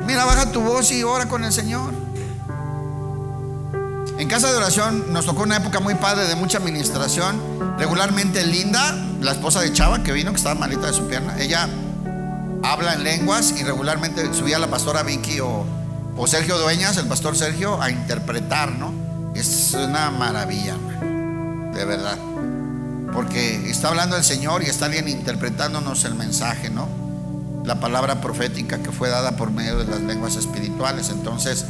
Mira, baja tu voz y ora con el Señor. En casa de oración nos tocó una época muy padre de mucha administración. Regularmente Linda, la esposa de Chava, que vino, que estaba malita de su pierna, ella habla en lenguas y regularmente subía la pastora Vicky o Sergio Dueñas, el pastor Sergio, a interpretar, ¿no? Es una maravilla, de verdad, porque está hablando el Señor y está alguien interpretándonos el mensaje, ¿no? La palabra profética que fue dada por medio de las lenguas espirituales. Entonces,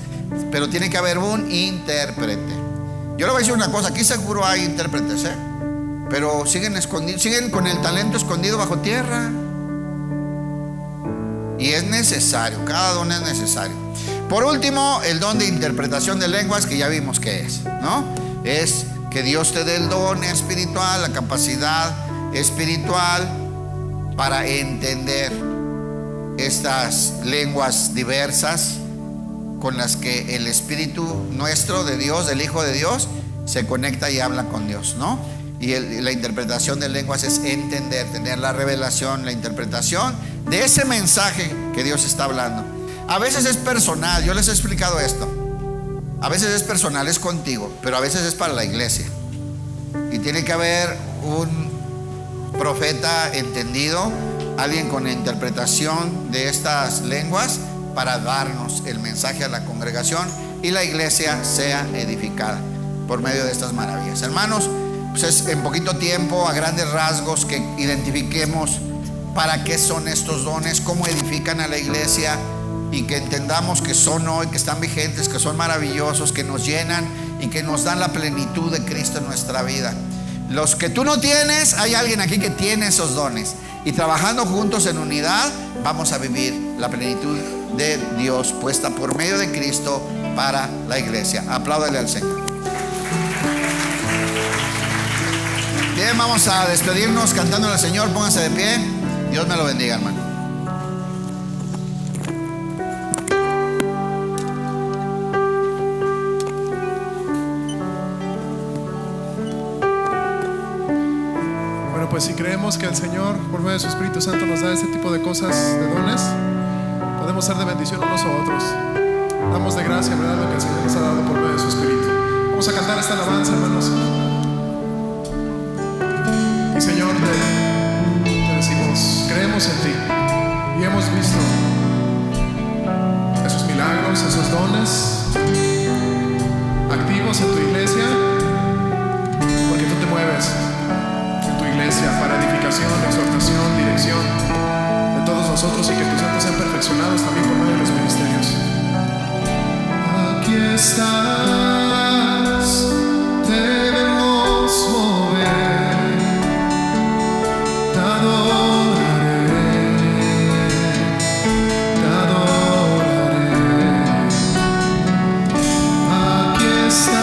pero tiene que haber un intérprete. Yo le voy a decir una cosa, aquí seguro hay intérpretes, pero siguen escondidos, siguen con el talento escondido bajo tierra. Y es necesario, cada don es necesario. Por último, el don de interpretación de lenguas, que ya vimos que es, ¿no? Es que Dios te dé el don espiritual, la capacidad espiritual para entender estas lenguas diversas con las que el Espíritu nuestro de Dios, del Hijo de Dios, se conecta y habla con Dios, ¿no? Y la interpretación de lenguas es entender, tener la revelación, la interpretación de ese mensaje que Dios está hablando. A veces es personal, yo les he explicado esto. A veces es personal, es contigo, pero a veces es para la iglesia. Y tiene que haber un profeta entendido, alguien con la interpretación de estas lenguas para darnos el mensaje a la congregación y la iglesia sea edificada por medio de estas maravillas. Hermanos, pues es en poquito tiempo, a grandes rasgos, que identifiquemos para qué son estos dones, cómo edifican a la iglesia, y que entendamos que son hoy, que están vigentes, que son maravillosos, que nos llenan y que nos dan la plenitud de Cristo en nuestra vida. Los que tú no tienes, hay alguien aquí que tiene esos dones, y trabajando juntos en unidad vamos a vivir la plenitud de Dios puesta por medio de Cristo para la iglesia. Apláudale al Señor. Bien, vamos a despedirnos cantando al Señor. Pónganse de pie. Dios me lo bendiga, hermano. Bueno, pues si creemos que el Señor por medio de su Espíritu Santo nos da este tipo de cosas, de dones, podemos ser de bendición unos a otros. Damos de gracia, ¿verdad?, lo que el Señor nos ha dado por medio de su Espíritu. Vamos a cantar esta alabanza, hermanos. Y Señor, te decimos, creemos en ti y hemos visto esos milagros, esos dones activos en tu iglesia, porque tú te mueves en tu iglesia para edificación, exhortación, dirección de todos nosotros, y que tus santos sean perfeccionados también por medio de los ministerios. Aquí estás, debemos mover. Te adoraré. Aquí estás.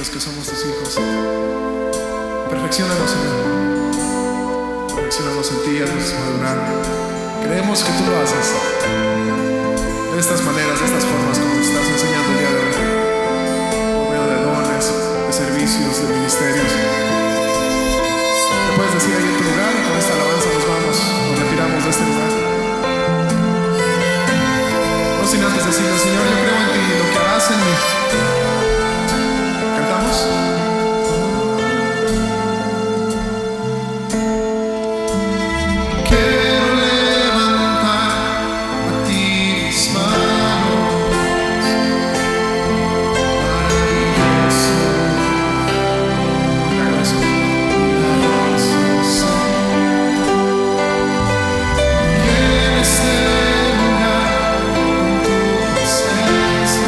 reconocidos que somos tus hijos. Perfecciónanos, Señor. Perfecciónanos en ti, haznos madurar. Creemos que tú lo haces de estas maneras, de estas formas, como nos estás enseñando el día de hoy, por medio de dones, de servicios, de ministerios. Te puedes decir ahí en tu lugar, y con esta alabanza nos vamos, nos retiramos de este lugar. No sin antes decirle, Señor, yo creo en ti y lo que harás en mí. ¿Cantamos? Quiero levantar a ti mis manos, maravilloso, milagroso, milagroso. Y en este lugar con tu presencia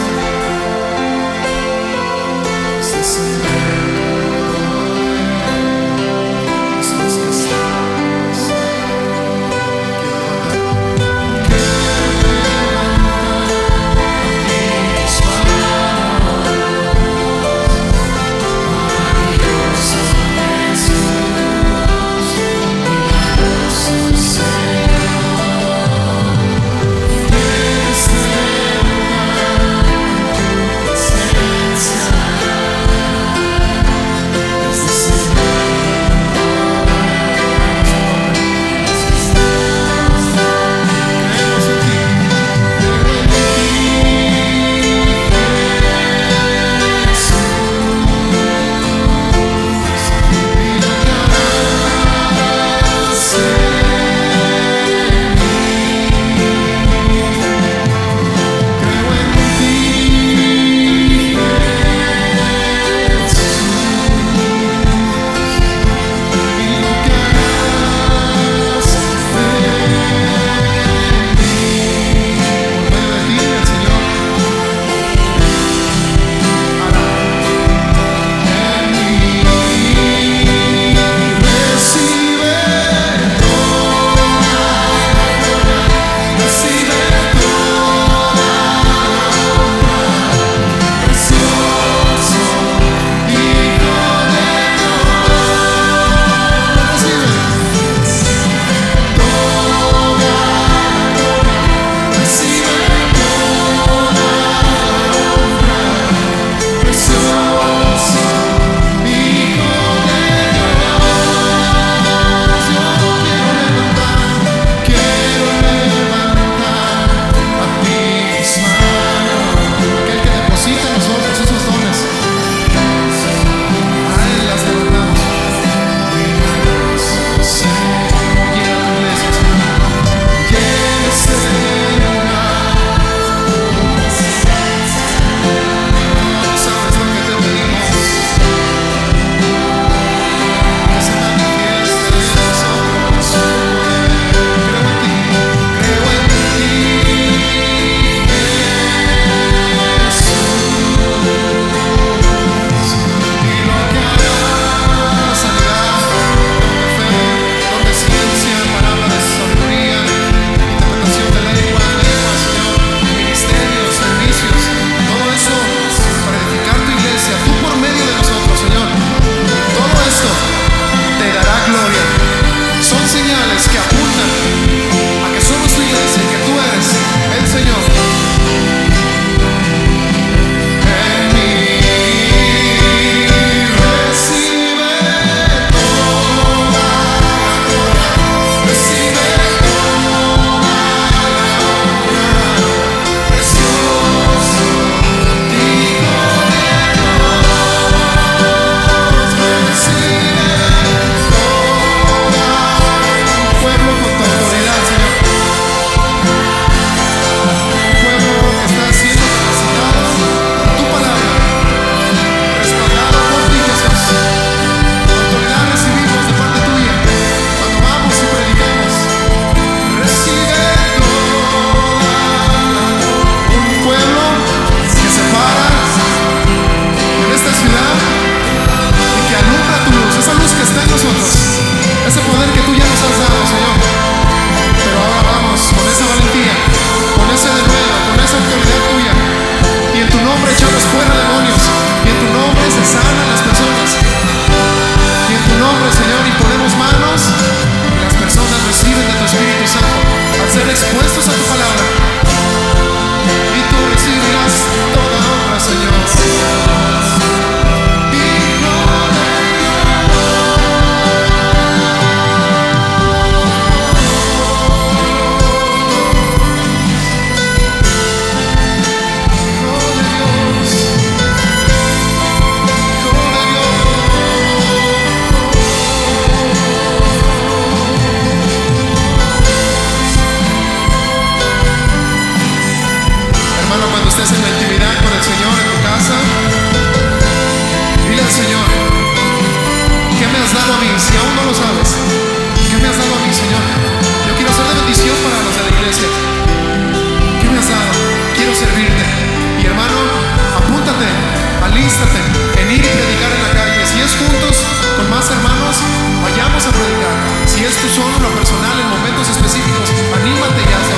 tú solo, en lo personal, en momentos específicos, anímate y hazlo.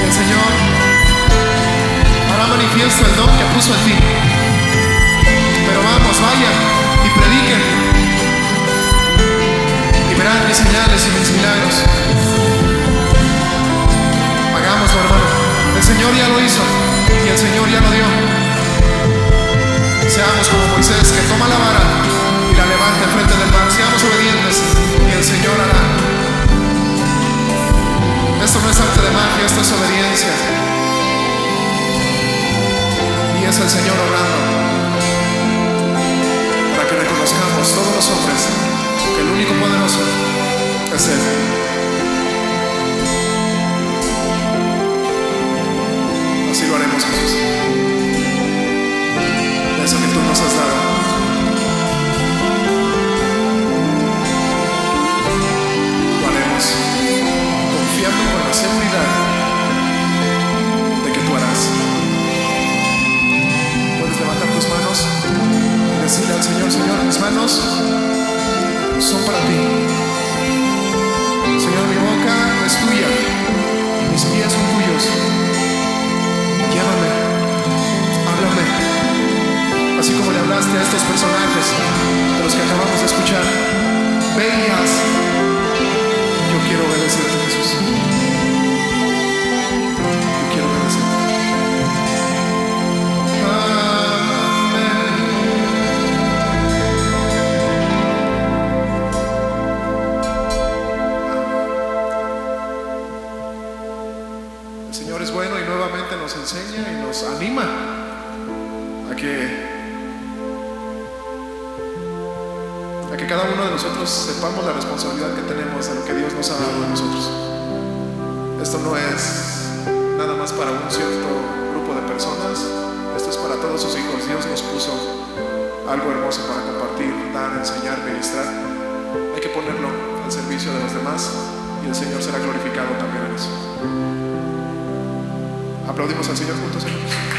El Señor hará manifiesto el don que puso en ti. Pero vamos, vayan y prediquen y verán mis señales y mis milagros. Hagámoslo, hermano. El Señor ya lo hizo y el Señor ya lo dio. Seamos como Moisés, que toma la vara y la levanta enfrente del mar. Seamos obedientes y el Señor hará. Esto no es arte de magia, esto es obediencia. Y es el Señor obrando para que reconozcamos todos los hombres que el único poderoso es Él. Así lo haremos, Jesús. De eso que tú nos has dado. Lo haremos confiando con la seguridad de que tú harás. Puedes levantar tus manos y decirle al Señor: Señor, mis manos son para ti. Señor, mi boca es tuya, mis pies son tuyos. Llévame, háblame, así como le hablaste a estos personajes de los que acabamos de escuchar. Ve y haz. Yo quiero obedecerte, Jesús. Yo quiero obedecerte. El Señor es bueno y nuevamente nos enseña y nos anima a que cada uno de nosotros sepamos la responsabilidad que tenemos de lo que Dios nos ha dado a nosotros. Esto no es nada más para un cierto grupo de personas, esto es para todos sus hijos. Dios nos puso algo hermoso para compartir, dar, enseñar, ministrar. Hay que ponerlo al servicio de los demás y el Señor será glorificado también en eso. Aplaudimos al Señor juntos, hermanos.